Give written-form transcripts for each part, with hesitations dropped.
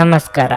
ನಮಸ್ಕಾರ.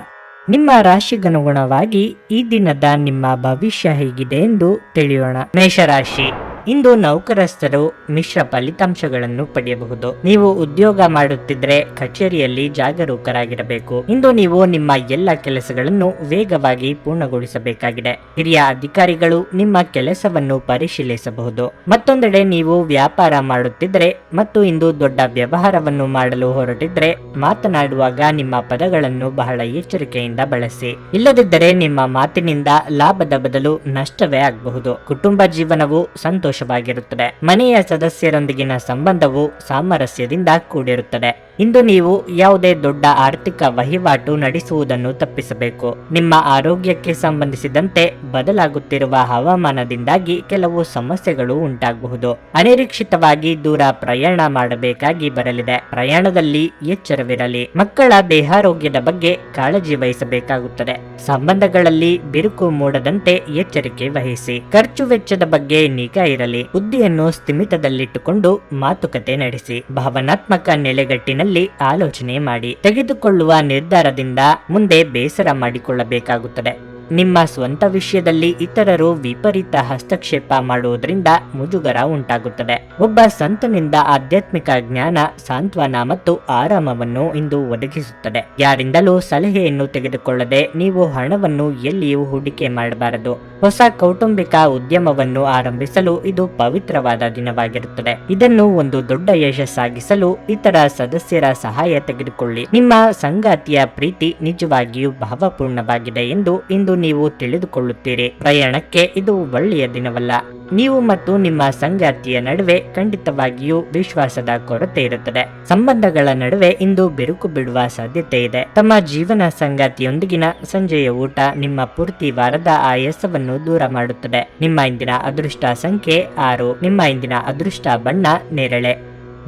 ನಿಮ್ಮ ರಾಶಿಗನುಗುಣವಾಗಿ ಈ ದಿನದ ನಿಮ್ಮ ಭವಿಷ್ಯ ಹೇಗಿದೆ ಎಂದು ತಿಳಿಯೋಣ. ಮೇಷರಾಶಿ, ಇಂದು ನೌಕರಸ್ಥರು ಮಿಶ್ರ ಫಲಿತಾಂಶಗಳನ್ನು ಪಡೆಯಬಹುದು. ನೀವು ಉದ್ಯೋಗ ಮಾಡುತ್ತಿದ್ರೆ ಕಚೇರಿಯಲ್ಲಿ ಜಾಗರೂಕರಾಗಿರಬೇಕು. ಇಂದು ನೀವು ನಿಮ್ಮ ಎಲ್ಲ ಕೆಲಸಗಳನ್ನು ವೇಗವಾಗಿ ಪೂರ್ಣಗೊಳಿಸಬೇಕಾಗಿದೆ. ಹಿರಿಯ ಅಧಿಕಾರಿಗಳು ನಿಮ್ಮ ಕೆಲಸವನ್ನು ಪರಿಶೀಲಿಸಬಹುದು. ಮತ್ತೊಂದೆಡೆ ನೀವು ವ್ಯಾಪಾರ ಮಾಡುತ್ತಿದ್ರೆ ಮತ್ತು ಇಂದು ದೊಡ್ಡ ವ್ಯವಹಾರವನ್ನು ಮಾಡಲು ಹೊರಟಿದ್ರೆ ಮಾತನಾಡುವಾಗ ನಿಮ್ಮ ಪದಗಳನ್ನು ಬಹಳ ಎಚ್ಚರಿಕೆಯಿಂದ ಬಳಸಿ. ಇಲ್ಲದಿದ್ದರೆ ನಿಮ್ಮ ಮಾತಿನಿಂದ ಲಾಭದ ಬದಲು ನಷ್ಟವೇ ಆಗಬಹುದು. ಕುಟುಂಬ ಜೀವನವು ಸಂತೋಷವಾಗಿರುತ್ತದೆ. ಮನೆಯ ಸದಸ್ಯರೊಂದಿಗಿನ ಸಂಬಂಧವು ಸಾಮರಸ್ಯದಿಂದ ಕೂಡಿರುತ್ತದೆ. ಇಂದು ನೀವು ಯಾವುದೇ ದೊಡ್ಡ ಆರ್ಥಿಕ ವಹಿವಾಟು ನಡೆಸುವುದನ್ನು ತಪ್ಪಿಸಬೇಕು. ನಿಮ್ಮ ಆರೋಗ್ಯಕ್ಕೆ ಸಂಬಂಧಿಸಿದಂತೆ ಬದಲಾಗುತ್ತಿರುವ ಹವಾಮಾನದಿಂದಾಗಿ ಕೆಲವು ಸಮಸ್ಯೆಗಳು ಉಂಟಾಗಬಹುದು. ಅನಿರೀಕ್ಷಿತವಾಗಿ ದೂರ ಪ್ರಯಾಣ ಮಾಡಬೇಕಾಗಿ ಬರಲಿದೆ. ಪ್ರಯಾಣದಲ್ಲಿ ಎಚ್ಚರವಿರಲಿ. ಮಕ್ಕಳ ದೇಹಾರೋಗ್ಯದ ಬಗ್ಗೆ ಕಾಳಜಿ ವಹಿಸಬೇಕಾಗುತ್ತದೆ. ಸಂಬಂಧಗಳಲ್ಲಿ ಬಿರುಕು ಮೂಡದಂತೆ ಎಚ್ಚರಿಕೆ ವಹಿಸಿ. ಖರ್ಚು ವೆಚ್ಚದ ಬಗ್ಗೆ ನಿಗಾ ಇರಲಿ. ಬುದ್ಧಿಯನ್ನು ಸ್ಥಿಮಿತದಲ್ಲಿಟ್ಟುಕೊಂಡು ಮಾತುಕತೆ ನಡೆಸಿ. ಭಾವನಾತ್ಮಕ ನೆಲೆಗಟ್ಟಿನಲ್ಲಿ ಆಲೋಚನೆ ಮಾಡಿ. ತೆಗೆದುಕೊಳ್ಳುವ ನಿರ್ಧಾರದಿಂದ ಮುಂದೆ ಬೇಸರ ಮಾಡಿಕೊಳ್ಳಬೇಕಾಗುತ್ತದೆ. ನಿಮ್ಮ ಸ್ವಂತ ವಿಷಯದಲ್ಲಿ ಇತರರು ವಿಪರೀತ ಹಸ್ತಕ್ಷೇಪ ಮಾಡುವುದರಿಂದ ಮುಜುಗರ ಉಂಟಾಗುತ್ತದೆ. ಒಬ್ಬ ಸಂತನಿಂದ ಆಧ್ಯಾತ್ಮಿಕ ಜ್ಞಾನ, ಸಾಂತ್ವನ ಮತ್ತು ಆರಾಮವನ್ನು ಇಂದು ಒದಗಿಸುತ್ತದೆ. ಯಾರಿಂದಲೂ ಸಲಹೆಯನ್ನು ತೆಗೆದುಕೊಳ್ಳದೆ ನೀವು ಹಣವನ್ನು ಎಲ್ಲಿಯೂ ಹೂಡಿಕೆ ಮಾಡಬಾರದು. ಹೊಸ ಕೌಟುಂಬಿಕ ಉದ್ಯಮವನ್ನು ಆರಂಭಿಸಲು ಇದು ಪವಿತ್ರವಾದ ದಿನವಾಗಿರುತ್ತದೆ. ಇದನ್ನು ಒಂದು ದೊಡ್ಡ ಯಶಸ್ಸಾಗಿಸಲು ಇತರ ಸದಸ್ಯರ ಸಹಾಯ ತೆಗೆದುಕೊಳ್ಳಿ. ನಿಮ್ಮ ಸಂಗಾತಿಯ ಪ್ರೀತಿ ನಿಜವಾಗಿಯೂ ಭಾವಪೂರ್ಣವಾಗಿದೆ ಎಂದು ಇಂದು ನೀವು ತಿಳಿದುಕೊಳ್ಳುತ್ತೀರಿ. ಪ್ರಯಾಣಕ್ಕೆ ಇದು ಒಳ್ಳೆಯ ದಿನವಲ್ಲ. ನೀವು ಮತ್ತು ನಿಮ್ಮ ಸಂಗಾತಿಯ ನಡುವೆ ಖಂಡಿತವಾಗಿಯೂ ವಿಶ್ವಾಸದ ಕೊರತೆ ಇರುತ್ತದೆ. ಸಂಬಂಧಗಳ ನಡುವೆ ಇಂದು ಬಿರುಕು ಬಿಡುವ ಸಾಧ್ಯತೆ ಇದೆ. ತಮ್ಮ ಜೀವನ ಸಂಗಾತಿಯೊಂದಿಗಿನ ಸಂಜೆಯ ಊಟ ನಿಮ್ಮ ಪೂರ್ತಿ ವಾರದ ಆಯಾಸವನ್ನು ದೂರ ಮಾಡುತ್ತದೆ. ನಿಮ್ಮ ಇಂದಿನ ಅದೃಷ್ಟ ಸಂಖ್ಯೆ 6. ನಿಮ್ಮ ಇಂದಿನ ಅದೃಷ್ಟ ಬಣ್ಣ ನೇರಳೆ.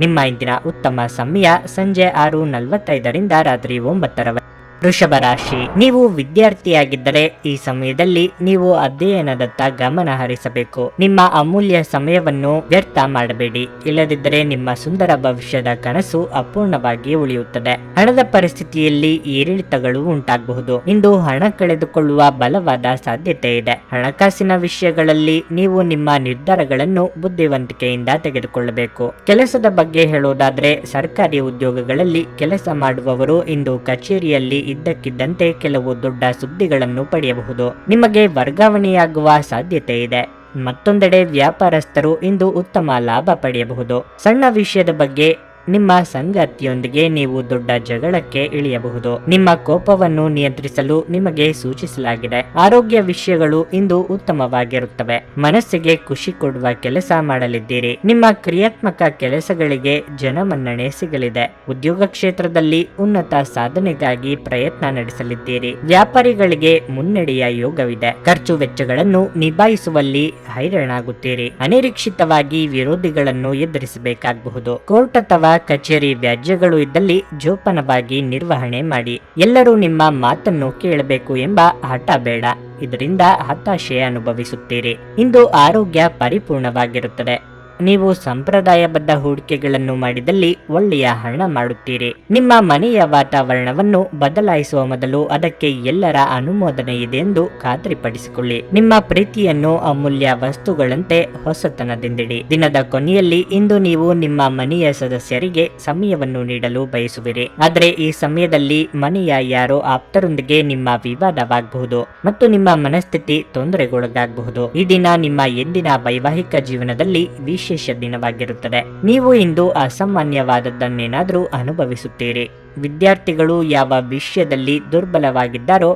ನಿಮ್ಮ ಇಂದಿನ ಉತ್ತಮ ಸಮಯ ಸಂಜೆ 6:45 ರಾತ್ರಿ 9. ವೃಷಭ ರಾಶಿ, ನೀವು ವಿದ್ಯಾರ್ಥಿಯಾಗಿದ್ದರೆ ಈ ಸಮಯದಲ್ಲಿ ನೀವು ಅಧ್ಯಯನದತ್ತ ಗಮನ ಹರಿಸಬೇಕು. ನಿಮ್ಮ ಅಮೂಲ್ಯ ಸಮಯವನ್ನು ವ್ಯರ್ಥ ಮಾಡಬೇಡಿ. ಇಲ್ಲದಿದ್ದರೆ ನಿಮ್ಮ ಸುಂದರ ಭವಿಷ್ಯದ ಕನಸು ಅಪೂರ್ಣವಾಗಿ ಉಳಿಯುತ್ತದೆ. ಹಣದ ಪರಿಸ್ಥಿತಿಯಲ್ಲಿ ಏರಿಳಿತಗಳು ಉಂಟಾಗಬಹುದು. ಇಂದು ಹಣ ಕಳೆದುಕೊಳ್ಳುವ ಬಲವಾದ ಸಾಧ್ಯತೆ ಇದೆ. ಹಣಕಾಸಿನ ವಿಷಯಗಳಲ್ಲಿ ನೀವು ನಿಮ್ಮ ನಿರ್ಧಾರಗಳನ್ನು ಬುದ್ಧಿವಂತಿಕೆಯಿಂದ ತೆಗೆದುಕೊಳ್ಳಬೇಕು. ಕೆಲಸದ ಬಗ್ಗೆ ಹೇಳೋದಾದ್ರೆ ಸರ್ಕಾರಿ ಉದ್ಯೋಗಗಳಲ್ಲಿ ಕೆಲಸ ಮಾಡುವವರು ಇಂದು ಕಚೇರಿಯಲ್ಲಿ ಇದ್ದಕ್ಕಿದ್ದಂತೆ ಕೆಲವು ದೊಡ್ಡ ಸುದ್ದಿಗಳನ್ನು ಪಡೆಯಬಹುದು. ನಿಮಗೆ ವರ್ಗಾವಣೆಯಾಗುವ ಸಾಧ್ಯತೆ ಇದೆ. ಮತ್ತೊಂದೆಡೆ ವ್ಯಾಪಾರಸ್ಥರು ಇಂದು ಉತ್ತಮ ಲಾಭ ಪಡೆಯಬಹುದು. ಸಣ್ಣ ವಿಷಯದ ಬಗ್ಗೆ ನಿಮ್ಮ ಸಂಗಾತಿಯೊಂದಿಗೆ ನೀವು ದೊಡ್ಡ ಜಗಳಕ್ಕೆ ಇಳಿಯಬಹುದು. ನಿಮ್ಮ ಕೋಪವನ್ನು ನಿಯಂತ್ರಿಸಲು ನಿಮಗೆ ಸೂಚಿಸಲಾಗಿದೆ. ಆರೋಗ್ಯ ವಿಷಯಗಳು ಇಂದು ಉತ್ತಮವಾಗಿರುತ್ತವೆ. ಮನಸ್ಸಿಗೆ ಖುಷಿ ಕೊಡುವ ಕೆಲಸ ಮಾಡಲಿದ್ದೀರಿ. ನಿಮ್ಮ ಕ್ರಿಯಾತ್ಮಕ ಕೆಲಸಗಳಿಗೆ ಜನಮನ್ನಣೆ ಸಿಗಲಿದೆ. ಉದ್ಯೋಗ ಕ್ಷೇತ್ರದಲ್ಲಿ ಉನ್ನತ ಸಾಧನೆಗಾಗಿ ಪ್ರಯತ್ನ ನಡೆಸಲಿದ್ದೀರಿ. ವ್ಯಾಪಾರಿಗಳಿಗೆ ಮುನ್ನಡೆಯ ಯೋಗವಿದೆ. ಖರ್ಚು ವೆಚ್ಚಗಳನ್ನು ನಿಭಾಯಿಸುವಲ್ಲಿ ಹೈರಾಣಾಗುತ್ತೀರಿ. ಅನಿರೀಕ್ಷಿತವಾಗಿ ವಿರೋಧಿಗಳನ್ನು ಎದುರಿಸಬೇಕಾಗಬಹುದು. ಕೋರ್ಟ್ ಅಥವಾ ಕಚೇರಿ ವ್ಯಾಜ್ಯಗಳು ಇದ್ದಲ್ಲಿ ಜೋಪಾನವಾಗಿ ನಿರ್ವಹಣೆ ಮಾಡಿ. ಎಲ್ಲರೂ ನಿಮ್ಮ ಮಾತನ್ನು ಕೇಳಬೇಕು ಎಂಬ ಹಠ ಬೇಡ. ಇದರಿಂದ ಹತಾಶೆ ಅನುಭವಿಸುತ್ತೀರಿ. ಇಂದು ಆರೋಗ್ಯ ಪರಿಪೂರ್ಣವಾಗಿರುತ್ತದೆ. ನೀವು ಸಂಪ್ರದಾಯಬದ್ಧ ಹೂಡಿಕೆಗಳನ್ನು ಮಾಡಿದಲ್ಲಿ ಒಳ್ಳೆಯ ಹಣ ಮಾಡುತ್ತೀರಿ. ನಿಮ್ಮ ಮನೆಯ ವಾತಾವರಣವನ್ನು ಬದಲಾಯಿಸುವ ಮೊದಲು ಅದಕ್ಕೆ ಎಲ್ಲರ ಅನುಮೋದನೆ ಇದೆ ಎಂದು ಖಾತ್ರಿಪಡಿಸಿಕೊಳ್ಳಿ. ನಿಮ್ಮ ಪ್ರೀತಿಯನ್ನು ಅಮೂಲ್ಯ ವಸ್ತುಗಳಂತೆ ಹೊಸತನದಿಂದಿಡಿ. ದಿನದ ಕೊನೆಯಲ್ಲಿ ಇಂದು ನೀವು ನಿಮ್ಮ ಮನೆಯ ಸದಸ್ಯರಿಗೆ ಸಮಯವನ್ನು ನೀಡಲು ಬಯಸುವಿರಿ. ಆದರೆ ಈ ಸಮಯದಲ್ಲಿ ಮನೆಯ ಯಾರೋ ಆಪ್ತರೊಂದಿಗೆ ನಿಮ್ಮ ವಿವಾದವಾಗಬಹುದು ಮತ್ತು ನಿಮ್ಮ ಮನಸ್ಥಿತಿ ತೊಂದರೆಗೊಳಗಾಗಬಹುದು. ಈ ದಿನ ನಿಮ್ಮ ಎಂದಿನ ವೈವಾಹಿಕ ಜೀವನದಲ್ಲಿ ವಿಶೇಷ ದಿನವಾಗಿರುತ್ತದೆ. ನೀವು ಇಂದು ಅಸಾಮಾನ್ಯವಾದದ್ದನ್ನೇನಾದರೂ ಅನುಭವಿಸುತ್ತೀರಿ. ವಿದ್ಯಾರ್ಥಿಗಳು ಯಾವ ವಿಷಯದಲ್ಲಿ ದುರ್ಬಲವಾಗಿದ್ದಾರೋ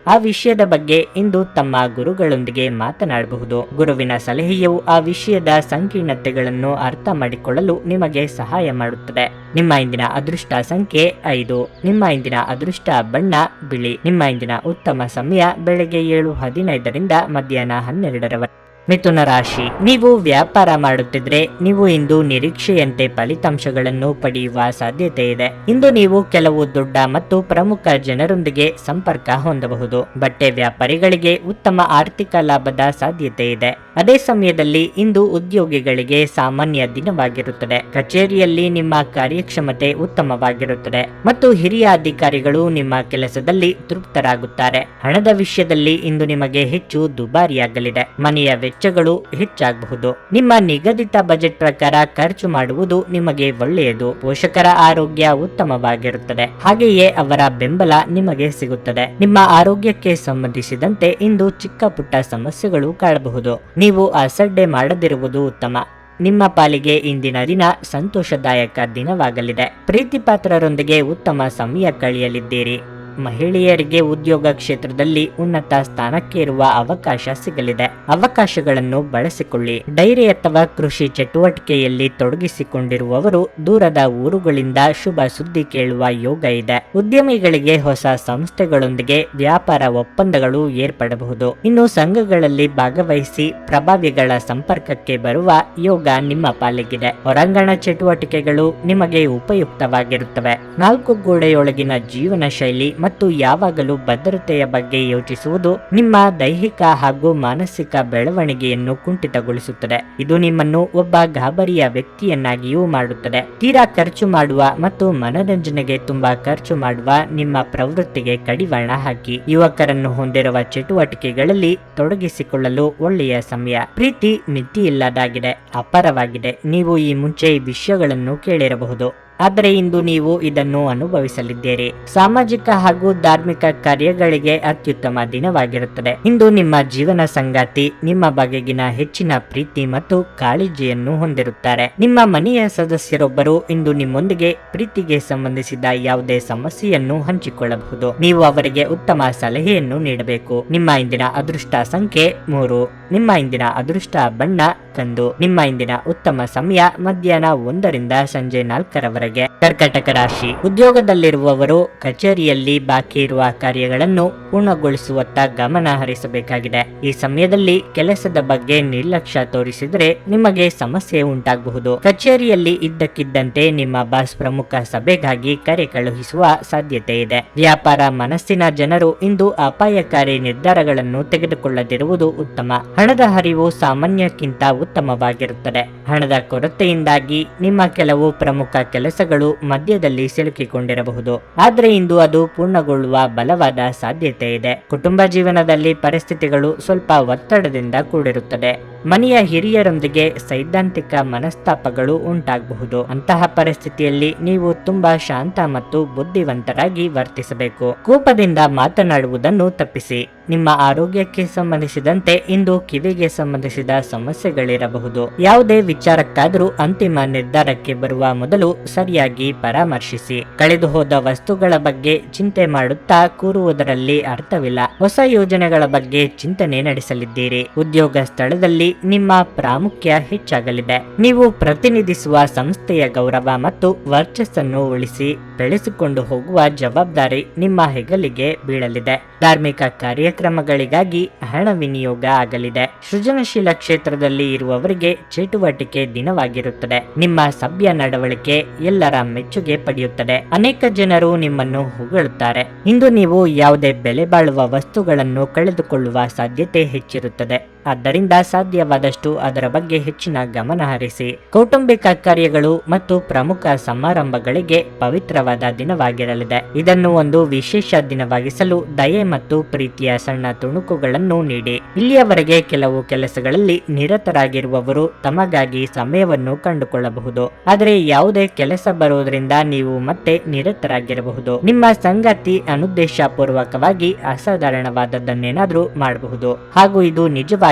ಆ ವಿಷಯದ ಬಗ್ಗೆ ಇಂದು ತಮ್ಮ ಗುರುಗಳೊಂದಿಗೆ ಮಾತನಾಡಬಹುದು. ಗುರುವಿನ ಸಲಹೆಯು ಆ ವಿಷಯದ ಸಂಕೀರ್ಣತೆಗಳನ್ನು ಅರ್ಥ ಮಾಡಿಕೊಳ್ಳಲು ನಿಮಗೆ ಸಹಾಯ ಮಾಡುತ್ತದೆ. ನಿಮ್ಮ ಇಂದಿನ ಅದೃಷ್ಟ ಸಂಖ್ಯೆ 5. ನಿಮ್ಮ ಇಂದಿನ ಅದೃಷ್ಟ ಬಣ್ಣ ಬಿಳಿ. ನಿಮ್ಮ ಇಂದಿನ ಉತ್ತಮ ಸಮಯ ಬೆಳಗ್ಗೆ 7:15 ಮಧ್ಯಾಹ್ನ 12. ಮಿಥುನ ರಾಶಿ, ನೀವು ವ್ಯಾಪಾರ ಮಾಡುತ್ತಿದ್ರೆ ನೀವು ಇಂದು ನಿರೀಕ್ಷೆಯಂತೆ ಫಲಿತಾಂಶಗಳನ್ನು ಪಡೆಯುವ ಸಾಧ್ಯತೆ ಇದೆ. ಇಂದು ನೀವು ಕೆಲವು ದೊಡ್ಡ ಮತ್ತು ಪ್ರಮುಖ ಜನರೊಂದಿಗೆ ಸಂಪರ್ಕ ಹೊಂದಬಹುದು. ಬಟ್ಟೆ ವ್ಯಾಪಾರಿಗಳಿಗೆ ಉತ್ತಮ ಆರ್ಥಿಕ ಲಾಭದ ಸಾಧ್ಯತೆ ಇದೆ. ಅದೇ ಸಮಯದಲ್ಲಿ ಇಂದು ಉದ್ಯೋಗಿಗಳಿಗೆ ಸಾಮಾನ್ಯ ದಿನವಾಗಿರುತ್ತದೆ. ಕಚೇರಿಯಲ್ಲಿ ನಿಮ್ಮ ಕಾರ್ಯಕ್ಷಮತೆ ಉತ್ತಮವಾಗಿರುತ್ತದೆ ಮತ್ತು ಹಿರಿಯ ಅಧಿಕಾರಿಗಳು ನಿಮ್ಮ ಕೆಲಸದಲ್ಲಿ ತೃಪ್ತರಾಗುತ್ತಾರೆ. ಹಣದ ವಿಷಯದಲ್ಲಿ ಇಂದು ನಿಮಗೆ ಹೆಚ್ಚು ದುಬಾರಿಯಾಗಲಿದೆ. ಮನೆಯ ವೆಚ್ಚಗಳು ಹೆಚ್ಚಾಗಬಹುದು. ನಿಮ್ಮ ನಿಗದಿತ ಬಜೆಟ್ ಪ್ರಕಾರ ಖರ್ಚು ಮಾಡುವುದು ನಿಮಗೆ ಒಳ್ಳೆಯದು. ಪೋಷಕರ ಆರೋಗ್ಯ ಉತ್ತಮವಾಗಿರುತ್ತದೆ, ಹಾಗೆಯೇ ಅವರ ಬೆಂಬಲ ನಿಮಗೆ ಸಿಗುತ್ತದೆ. ನಿಮ್ಮ ಆರೋಗ್ಯಕ್ಕೆ ಸಂಬಂಧಿಸಿದಂತೆ ಇಂದು ಚಿಕ್ಕ ಪುಟ್ಟ ಸಮಸ್ಯೆಗಳು ಕಾಡಬಹುದು. ನೀವು ಅಸಡ್ಡೆ ಮಾಡದಿರುವುದು ಉತ್ತಮ. ನಿಮ್ಮ ಪಾಲಿಗೆ ಇಂದಿನ ದಿನ ಸಂತೋಷದಾಯಕ ದಿನವಾಗಲಿದೆ. ಪ್ರೀತಿ ಪಾತ್ರರೊಂದಿಗೆ ಉತ್ತಮ ಸಮಯ ಕಳೆಯಲಿದ್ದೀರಿ. ಮಹಿಳೆಯರಿಗೆ ಉದ್ಯೋಗ ಕ್ಷೇತ್ರದಲ್ಲಿ ಉನ್ನತ ಸ್ಥಾನಕ್ಕೆ ಇರುವ ಅವಕಾಶ ಸಿಗಲಿದೆ. ಅವಕಾಶಗಳನ್ನು ಬಳಸಿಕೊಳ್ಳಿ. ಡೈರಿ ಅಥವಾ ಕೃಷಿ ಚಟುವಟಿಕೆಯಲ್ಲಿ ತೊಡಗಿಸಿಕೊಂಡಿರುವವರು ದೂರದ ಊರುಗಳಿಂದ ಶುಭ ಸುದ್ದಿ ಕೇಳುವ ಯೋಗ ಇದೆ. ಉದ್ಯಮಿಗಳಿಗೆ ಹೊಸ ಸಂಸ್ಥೆಗಳೊಂದಿಗೆ ವ್ಯಾಪಾರ ಒಪ್ಪಂದಗಳು ಏರ್ಪಡಬಹುದು. ಇನ್ನು ಸಂಘಗಳಲ್ಲಿ ಭಾಗವಹಿಸಿ ಪ್ರಭಾವಿಗಳ ಸಂಪರ್ಕಕ್ಕೆ ಬರುವ ಯೋಗ ನಿಮ್ಮ ಪಾಲಿಗಿದೆ. ಹೊರಾಂಗಣ ಚಟುವಟಿಕೆಗಳು ನಿಮಗೆ ಉಪಯುಕ್ತವಾಗಿರುತ್ತವೆ. ನಾಲ್ಕು ಗೋಡೆಯೊಳಗಿನ ಜೀವನ ಶೈಲಿ ಮತ್ತು ಯಾವಾಗಲೂ ಭದ್ರತೆಯ ಬಗ್ಗೆ ಯೋಚಿಸುವುದು ನಿಮ್ಮ ದೈಹಿಕ ಹಾಗೂ ಮಾನಸಿಕ ಬೆಳವಣಿಗೆಯನ್ನು ಕುಂಠಿತಗೊಳಿಸುತ್ತದೆ. ಇದು ನಿಮ್ಮನ್ನು ಒಬ್ಬ ಗಾಬರಿಯ ವ್ಯಕ್ತಿಯನ್ನಾಗಿಯೂ ಮಾಡುತ್ತದೆ. ತೀರಾ ಖರ್ಚು ಮಾಡುವ ಮತ್ತು ಮನರಂಜನೆಗೆ ತುಂಬಾ ಖರ್ಚು ಮಾಡುವ ನಿಮ್ಮ ಪ್ರವೃತ್ತಿಗೆ ಕಡಿವಾಣ ಹಾಕಿ. ಯುವಕರನ್ನು ಹೊಂದಿರುವ ಚಟುವಟಿಕೆಗಳಲ್ಲಿ ತೊಡಗಿಸಿಕೊಳ್ಳಲು ಒಳ್ಳೆಯ ಸಮಯ. ಪ್ರೀತಿ ಮಿತಿಯಿಲ್ಲದಾಗಿದೆ, ಅಪಾರವಾಗಿದೆ. ನೀವು ಈ ಮುಂಚೆ ಈ ವಿಷಯಗಳನ್ನು ಕೇಳಿರಬಹುದು, ಆದರೆ ಇಂದು ನೀವು ಇದನ್ನು ಅನುಭವಿಸಲಿದ್ದೀರಿ. ಸಾಮಾಜಿಕ ಹಾಗೂ ಧಾರ್ಮಿಕ ಕಾರ್ಯಗಳಿಗೆ ಅತ್ಯುತ್ತಮ ದಿನವಾಗಿರುತ್ತದೆ. ಇಂದು ನಿಮ್ಮ ಜೀವನ ಸಂಗಾತಿ ನಿಮ್ಮ ಬಗೆಗಿನ ಹೆಚ್ಚಿನ ಪ್ರೀತಿ ಮತ್ತು ಕಾಳಜಿಯನ್ನು ಹೊಂದಿರುತ್ತಾರೆ. ನಿಮ್ಮ ಮನೆಯ ಸದಸ್ಯರೊಬ್ಬರು ಇಂದು ನಿಮ್ಮೊಂದಿಗೆ ಪ್ರೀತಿಗೆ ಸಂಬಂಧಿಸಿದ ಯಾವುದೇ ಸಮಸ್ಯೆಯನ್ನು ಹಂಚಿಕೊಳ್ಳಬಹುದು. ನೀವು ಅವರಿಗೆ ಉತ್ತಮ ಸಲಹೆಯನ್ನು ನೀಡಬೇಕು. ನಿಮ್ಮ ಇಂದಿನ ಅದೃಷ್ಟ ಸಂಖ್ಯೆ 3. ನಿಮ್ಮ ಇಂದಿನ ಅದೃಷ್ಟ ಬಣ್ಣ ಕಂದು. ನಿಮ್ಮ ಇಂದಿನ ಉತ್ತಮ ಸಮಯ ಮಧ್ಯಾಹ್ನ 1ರಿಂದ ಸಂಜೆ 4ರವರೆಗೆ. ಕರ್ಕಟಕ ರಾಶಿ, ಉದ್ಯೋಗದಲ್ಲಿರುವವರು ಕಚೇರಿಯಲ್ಲಿ ಬಾಕಿ ಇರುವ ಕಾರ್ಯಗಳನ್ನು ಪೂರ್ಣಗೊಳಿಸುವತ್ತ ಗಮನ ಹರಿಸಬೇಕಾಗಿದೆ. ಈ ಸಮಯದಲ್ಲಿ ಕೆಲಸದ ಬಗ್ಗೆ ನಿರ್ಲಕ್ಷ್ಯ ತೋರಿಸಿದರೆ ನಿಮಗೆ ಸಮಸ್ಯೆ ಉಂಟಾಗಬಹುದು. ಕಚೇರಿಯಲ್ಲಿ ಇದ್ದಕ್ಕಿದ್ದಂತೆ ನಿಮ್ಮ ಬಾಸ್ ಪ್ರಮುಖ ಸಭೆಗಾಗಿ ಕರೆ ಕಳುಹಿಸುವ ಸಾಧ್ಯತೆ ಇದೆ. ವ್ಯಾಪಾರ ಮನಸ್ಸಿನ ಜನರು ಇಂದು ಅಪಾಯಕಾರಿ ನಿರ್ಧಾರಗಳನ್ನು ತೆಗೆದುಕೊಳ್ಳದಿರುವುದು ಉತ್ತಮ. ಹಣದ ಹರಿವು ಸಾಮಾನ್ಯಕ್ಕಿಂತ ಉತ್ತಮವಾಗಿರುತ್ತದೆ. ಹಣದ ಕೊರತೆಯಿಂದಾಗಿ ನಿಮ್ಮ ಕೆಲವು ಪ್ರಮುಖ ಕೆಲಸಗಳು ಮಧ್ಯದಲ್ಲಿ ಸಿಲುಕಿಕೊಂಡಿರಬಹುದು, ಆದರೆ ಇಂದು ಅದು ಪೂರ್ಣಗೊಳ್ಳುವ ಬಲವಾದ ಸಾಧ್ಯತೆ ಇದೆ. ಕುಟುಂಬ ಜೀವನದಲ್ಲಿ ಪರಿಸ್ಥಿತಿಗಳು ಸ್ವಲ್ಪ ಒತ್ತಡದಿಂದ ಕೂಡಿರುತ್ತದೆ. ಮನೆಯ ಹಿರಿಯರೊಂದಿಗೆ ಸೈದ್ಧಾಂತಿಕ ಮನಸ್ತಾಪಗಳು ಉಂಟಾಗಬಹುದು. ಅಂತಹ ಪರಿಸ್ಥಿತಿಯಲ್ಲಿ ನೀವು ತುಂಬಾ ಶಾಂತ ಮತ್ತು ಬುದ್ಧಿವಂತರಾಗಿ ವರ್ತಿಸಬೇಕು. ಕೋಪದಿಂದ ಮಾತನಾಡುವುದನ್ನು ತಪ್ಪಿಸಿ. ನಿಮ್ಮ ಆರೋಗ್ಯಕ್ಕೆ ಸಂಬಂಧಿಸಿದಂತೆ ಇಂದು ಕಿವಿಗೆ ಸಂಬಂಧಿಸಿದ ಸಮಸ್ಯೆಗಳಿರಬಹುದು. ಯಾವುದೇ ವಿಚಾರಕ್ಕಾದರೂ ಅಂತಿಮ ನಿರ್ಧಾರಕ್ಕೆ ಬರುವ ಮೊದಲು ಸರಿಯಾಗಿ ಪರಾಮರ್ಶಿಸಿ. ಕಳೆದು ಹೋದ ವಸ್ತುಗಳ ಬಗ್ಗೆ ಚಿಂತೆ ಮಾಡುತ್ತಾ ಕೂರುವುದರಲ್ಲಿ ಅರ್ಥವಿಲ್ಲ. ಹೊಸ ಯೋಜನೆಗಳ ಬಗ್ಗೆ ಚಿಂತನೆ ನಡೆಸಲಿದ್ದೀರಿ. ಉದ್ಯೋಗ ಸ್ಥಳದಲ್ಲಿ ನಿಮ್ಮ ಪ್ರಾಮುಖ್ಯ ಹೆಚ್ಚಾಗಲಿದೆ. ನೀವು ಪ್ರತಿನಿಧಿಸುವ ಸಂಸ್ಥೆಯ ಗೌರವ ಮತ್ತು ವರ್ಚಸ್ಸನ್ನು ಉಳಿಸಿ ಬೆಳೆಸಿಕೊಂಡು ಹೋಗುವ ಜವಾಬ್ದಾರಿ ನಿಮ್ಮ ಹೆಗಲಿಗೆ ಬೀಳಲಿದೆ. ಧಾರ್ಮಿಕ ಕಾರ್ಯಕ್ರಮಗಳಿಗಾಗಿ ಹಣ ವಿನಿಯೋಗ ಆಗಲಿದೆ. ಸೃಜನಶೀಲ ಕ್ಷೇತ್ರದಲ್ಲಿ ಇರುವವರಿಗೆ ಚಟುವಟಿಕೆ ದಿನವಾಗಿರುತ್ತದೆ. ನಿಮ್ಮ ಸಭ್ಯ ನಡವಳಿಕೆ ಎಲ್ಲರ ಮೆಚ್ಚುಗೆ ಪಡೆಯುತ್ತದೆ. ಅನೇಕ ಜನರು ನಿಮ್ಮನ್ನು ಹೊಗಳುತ್ತಾರೆ. ಇಂದು ನೀವು ಯಾವುದೇ ಬೆಲೆ ಬಾಳುವ ವಸ್ತುಗಳನ್ನು ಕಳೆದುಕೊಳ್ಳುವ ಸಾಧ್ಯತೆ ಹೆಚ್ಚಿರುತ್ತದೆ. ಆದ್ದರಿಂದ ಸಾಧ್ಯವಾದಷ್ಟು ಅದರ ಬಗ್ಗೆ ಹೆಚ್ಚಿನ ಗಮನ ಹರಿಸಿ. ಕೌಟುಂಬಿಕ ಕಾರ್ಯಗಳು ಮತ್ತು ಪ್ರಮುಖ ಸಮಾರಂಭಗಳಿಗೆ ಪವಿತ್ರವಾದ ದಿನವಾಗಿರಲಿದೆ. ಇದನ್ನು ಒಂದು ವಿಶೇಷ ದಿನವಾಗಿಸಲು ದಯೆ ಮತ್ತು ಪ್ರೀತಿಯ ಸಣ್ಣ ತುಣುಕುಗಳನ್ನು ನೀಡಿ. ಇಲ್ಲಿಯವರೆಗೆ ಕೆಲವು ಕೆಲಸಗಳಲ್ಲಿ ನಿರತರಾಗಿರುವವರು ತಮಗಾಗಿ ಸಮಯವನ್ನು ಕಂಡುಕೊಳ್ಳಬಹುದು, ಆದರೆ ಯಾವುದೇ ಕೆಲಸ ಬರುವುದರಿಂದ ನೀವು ಮತ್ತೆ ನಿರತರಾಗಿರಬಹುದು. ನಿಮ್ಮ ಸಂಗಾತಿ ಅನುದ್ದೇಶಪೂರ್ವಕವಾಗಿ ಅಸಾಧಾರಣವಾದದ್ದನ್ನೇನಾದ್ರೂ ಮಾಡಬಹುದು ಹಾಗೂ ಇದು ನಿಜವಾಗಿ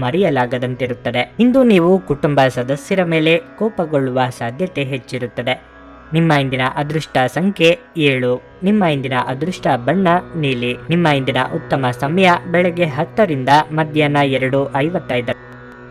ಮರೆಯಲಾಗದಂತಿರುತ್ತದೆ. ಇಂದು ನೀವು ಕುಟುಂಬ ಸದಸ್ಯರ ಮೇಲೆ ಕೋಪಗೊಳ್ಳುವ ಸಾಧ್ಯತೆ ಹೆಚ್ಚಿರುತ್ತದೆ. ನಿಮ್ಮ ಇಂದಿನ ಅದೃಷ್ಟ ಸಂಖ್ಯೆ 7. ನಿಮ್ಮ ಇಂದಿನ ಅದೃಷ್ಟ ಬಣ್ಣ ನೀಲಿ. ನಿಮ್ಮ ಇಂದಿನ ಉತ್ತಮ ಸಮಯ ಬೆಳಗ್ಗೆ 10ರಿಂದ ಮಧ್ಯಾಹ್ನ 2:55.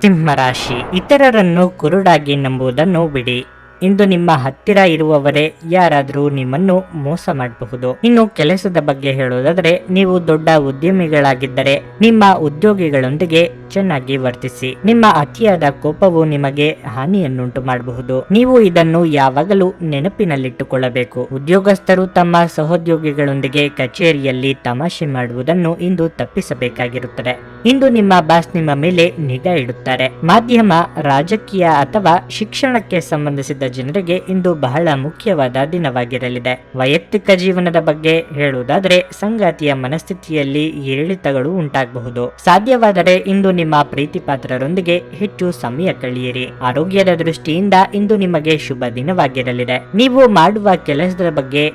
ಸಿಂಹರಾಶಿ, ಇತರರನ್ನು ಕುರುಡಾಗಿ ನಂಬುವುದನ್ನು ಬಿಡಿ. ಇಂದು ನಿಮ್ಮ ಹತ್ತಿರ ಇರುವವರೇ ಯಾರಾದರೂ ನಿಮ್ಮನ್ನು ಮೋಸ ಮಾಡಬಹುದು. ಇನ್ನು ಕೆಲಸದ ಬಗ್ಗೆ ಹೇಳೋದಾದ್ರೆ, ನೀವು ದೊಡ್ಡ ಉದ್ಯಮಿಗಳಾಗಿದ್ದರೆ ನಿಮ್ಮ ಉದ್ಯೋಗಿಗಳೊಂದಿಗೆ ಚೆನ್ನಾಗಿ ವರ್ತಿಸಿ. ನಿಮ್ಮ ಅತಿಯಾದ ಕೋಪವು ನಿಮಗೆ ಹಾನಿಯನ್ನುಂಟು ಮಾಡಬಹುದು. ನೀವು ಇದನ್ನು ಯಾವಾಗಲೂ ನೆನಪಿನಲ್ಲಿಟ್ಟುಕೊಳ್ಳಬೇಕು. ಉದ್ಯೋಗಸ್ಥರು ತಮ್ಮ ಸಹೋದ್ಯೋಗಿಗಳೊಂದಿಗೆ ಕಚೇರಿಯಲ್ಲಿ ತಮಾಷೆ ಮಾಡುವುದನ್ನು ಇಂದು ತಪ್ಪಿಸಬೇಕಾಗಿರುತ್ತದೆ. ಇಂದು ನಿಮ್ಮ ಬಾಸ್ ನಿಮ್ಮ ಮೇಲೆ ನಿಗಾ ಇಡುತ್ತಾರೆ. ಮಾಧ್ಯಮ, ರಾಜಕೀಯ ಅಥವಾ ಶಿಕ್ಷಣಕ್ಕೆ ಸಂಬಂಧಿಸಿದ ಜನರಿಗೆ ಇಂದು ಬಹಳ ಮುಖ್ಯವಾದ ದಿನವಾಗಿರಲಿದೆ. ವೈಯಕ್ತಿಕ ಜೀವನದ ಬಗ್ಗೆ ಹೇಳುವುದಾದರೆ, ಸಂಗಾತಿಯ ಮನಸ್ಥಿತಿಯಲ್ಲಿ ಏರಿಳಿತಗಳು ಉಂಟಾಗಬಹುದು. ಸಾಧ್ಯವಾದರೆ ಇಂದು ನಿಮ್ಮ ಪ್ರೀತಿ ಪಾತ್ರರೊಂದಿಗೆ ಹೆಚ್ಚು ಸಮಯ ಕಳೆಯಿರಿ. ಆರೋಗ್ಯದ ದೃಷ್ಟಿಯಿಂದ ಇಂದು ನಿಮಗೆ ಶುಭ ದಿನವಾಗಿರಲಿದೆ. ನೀವು ಮಾಡುವ ಕೆಲಸದ ಬಗ್ಗೆ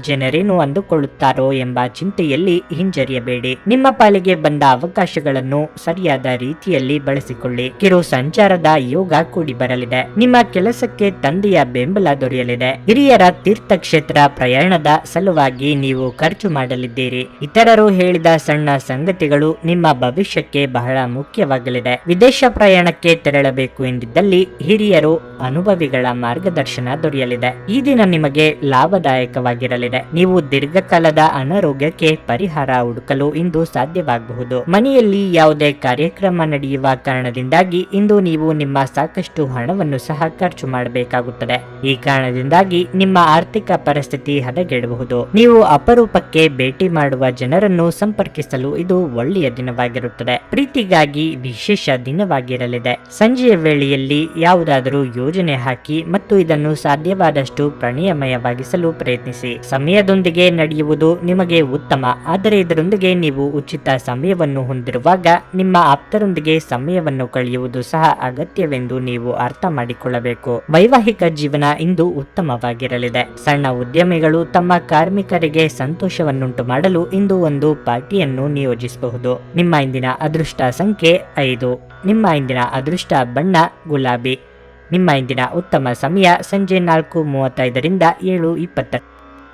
ಜನರೇನು ಅಂದುಕೊಳ್ಳುತ್ತಾರೋ ಎಂಬ ಚಿಂತೆಯಲ್ಲಿ ಹಿಂಜರಿಯಬೇಡಿ. ನಿಮ್ಮ ಪಾಲಿಗೆ ಬಂದ ಅವಕಾಶಗಳನ್ನು ಸರಿಯಾದ ರೀತಿಯಲ್ಲಿ ಬಳಸಿಕೊಳ್ಳಿ. ಕಿರು ಸಂಚಾರದ ಯೋಗ ಕೂಡಿ ಬರಲಿದೆ. ನಿಮ್ಮ ಕೆಲಸಕ್ಕೆ ತಂದೆಯ ಬೆಂಬಲ ದೊರೆಯಲಿದೆ. ಹಿರಿಯರ ತೀರ್ಥಕ್ಷೇತ್ರ ಪ್ರಯಾಣದ ಸಲುವಾಗಿ ನೀವು ಖರ್ಚು ಮಾಡಲಿದ್ದೀರಿ. ಇತರರು ಹೇಳಿದ ಸಣ್ಣ ಸಂಗತಿಗಳು ನಿಮ್ಮ ಭವಿಷ್ಯಕ್ಕೆ ಬಹಳ ಮುಖ್ಯವಾಗಲಿದೆ. ವಿದೇಶ ಪ್ರಯಾಣಕ್ಕೆ ತೆರಳಬೇಕು ಎಂದಿದ್ದಲ್ಲಿ ಹಿರಿಯರು, ಅನುಭವಿಗಳ ಮಾರ್ಗದರ್ಶನ ದೊರೆಯಲಿದೆ. ಈ ದಿನ ನಿಮಗೆ ಲಾಭದಾಯಕವಾಗಿರಲಿದೆ. ನೀವು ದೀರ್ಘಕಾಲದ ಅನಾರೋಗ್ಯಕ್ಕೆ ಪರಿಹಾರ ಹುಡುಕಲು ಇಂದು ಸಾಧ್ಯವಾಗಬಹುದು. ಮನೆಯಲ್ಲಿ ಯಾವುದೇ ಕಾರ್ಯಕ್ರಮ ನಡೆಯುವ ಕಾರಣದಿಂದಾಗಿ ಇಂದು ನೀವು ನಿಮ್ಮ ಸಾಕಷ್ಟು ಹಣವನ್ನು ಸಹ ಖರ್ಚು ಮಾಡಬೇಕಾಗುತ್ತದೆ. ಈ ಕಾರಣದಿಂದಾಗಿ ನಿಮ್ಮ ಆರ್ಥಿಕ ಪರಿಸ್ಥಿತಿ ಹದಗೆಡಬಹುದು. ನೀವು ಅಪರೂಪಕ್ಕೆ ಭೇಟಿ ಮಾಡುವ ಜನರನ್ನು ಸಂಪರ್ಕಿಸಲು ಇದು ಒಳ್ಳೆಯ ದಿನವಾಗಿರುತ್ತದೆ. ಪ್ರೀತಿಗಾಗಿ ವಿಶೇಷ ದಿನವಾಗಿರಲಿದೆ. ಸಂಜೆಯ ವೇಳೆಯಲ್ಲಿ ಯಾವುದಾದರೂ ಯೋಜನೆ ಹಾಕಿ ಮತ್ತು ಇದನ್ನು ಸಾಧ್ಯವಾದಷ್ಟು ಪ್ರಣಯಮಯವಾಗಿಸಲು ಪ್ರಯತ್ನಿಸಿ. ಸಮಯದೊಂದಿಗೆ ನಡೆಯುವುದು ನಿಮಗೆ ಉತ್ತಮ, ಆದರೆ ಇದರೊಂದಿಗೆ ನೀವು ಉಚಿತ ಸಮಯವನ್ನು ಹೊಂದಿರುವಾಗ ನಿಮ್ಮ ಆಪ್ತರೊಂದಿಗೆ ಸಮಯವನ್ನು ಕಳೆಯುವುದು ಸಹ ಅಗತ್ಯವೆಂದು ನೀವು ಅರ್ಥ ಮಾಡಿಕೊಳ್ಳಬೇಕು. ವೈವಾಹಿಕ ಜೀವನ ಇಂದು ಉತ್ತಮವಾಗಿರಲಿದೆ. ಸಣ್ಣ ಉದ್ಯಮಿಗಳು ತಮ್ಮ ಕಾರ್ಮಿಕರಿಗೆ ಸಂತೋಷವನ್ನುಂಟು ಮಾಡಲು ಇಂದು ಒಂದು ಪಾರ್ಟಿಯನ್ನು ನಿಯೋಜಿಸಬಹುದು. ನಿಮ್ಮ ಇಂದಿನ ಅದೃಷ್ಟ ಸಂಖ್ಯೆ 5. ನಿಮ್ಮ ಇಂದಿನ ಅದೃಷ್ಟ ಬಣ್ಣ ಗುಲಾಬಿ. ನಿಮ್ಮ ಇಂದಿನ ಉತ್ತಮ ಸಮಯ ಸಂಜೆ 4:35ರಿಂದ 7:20.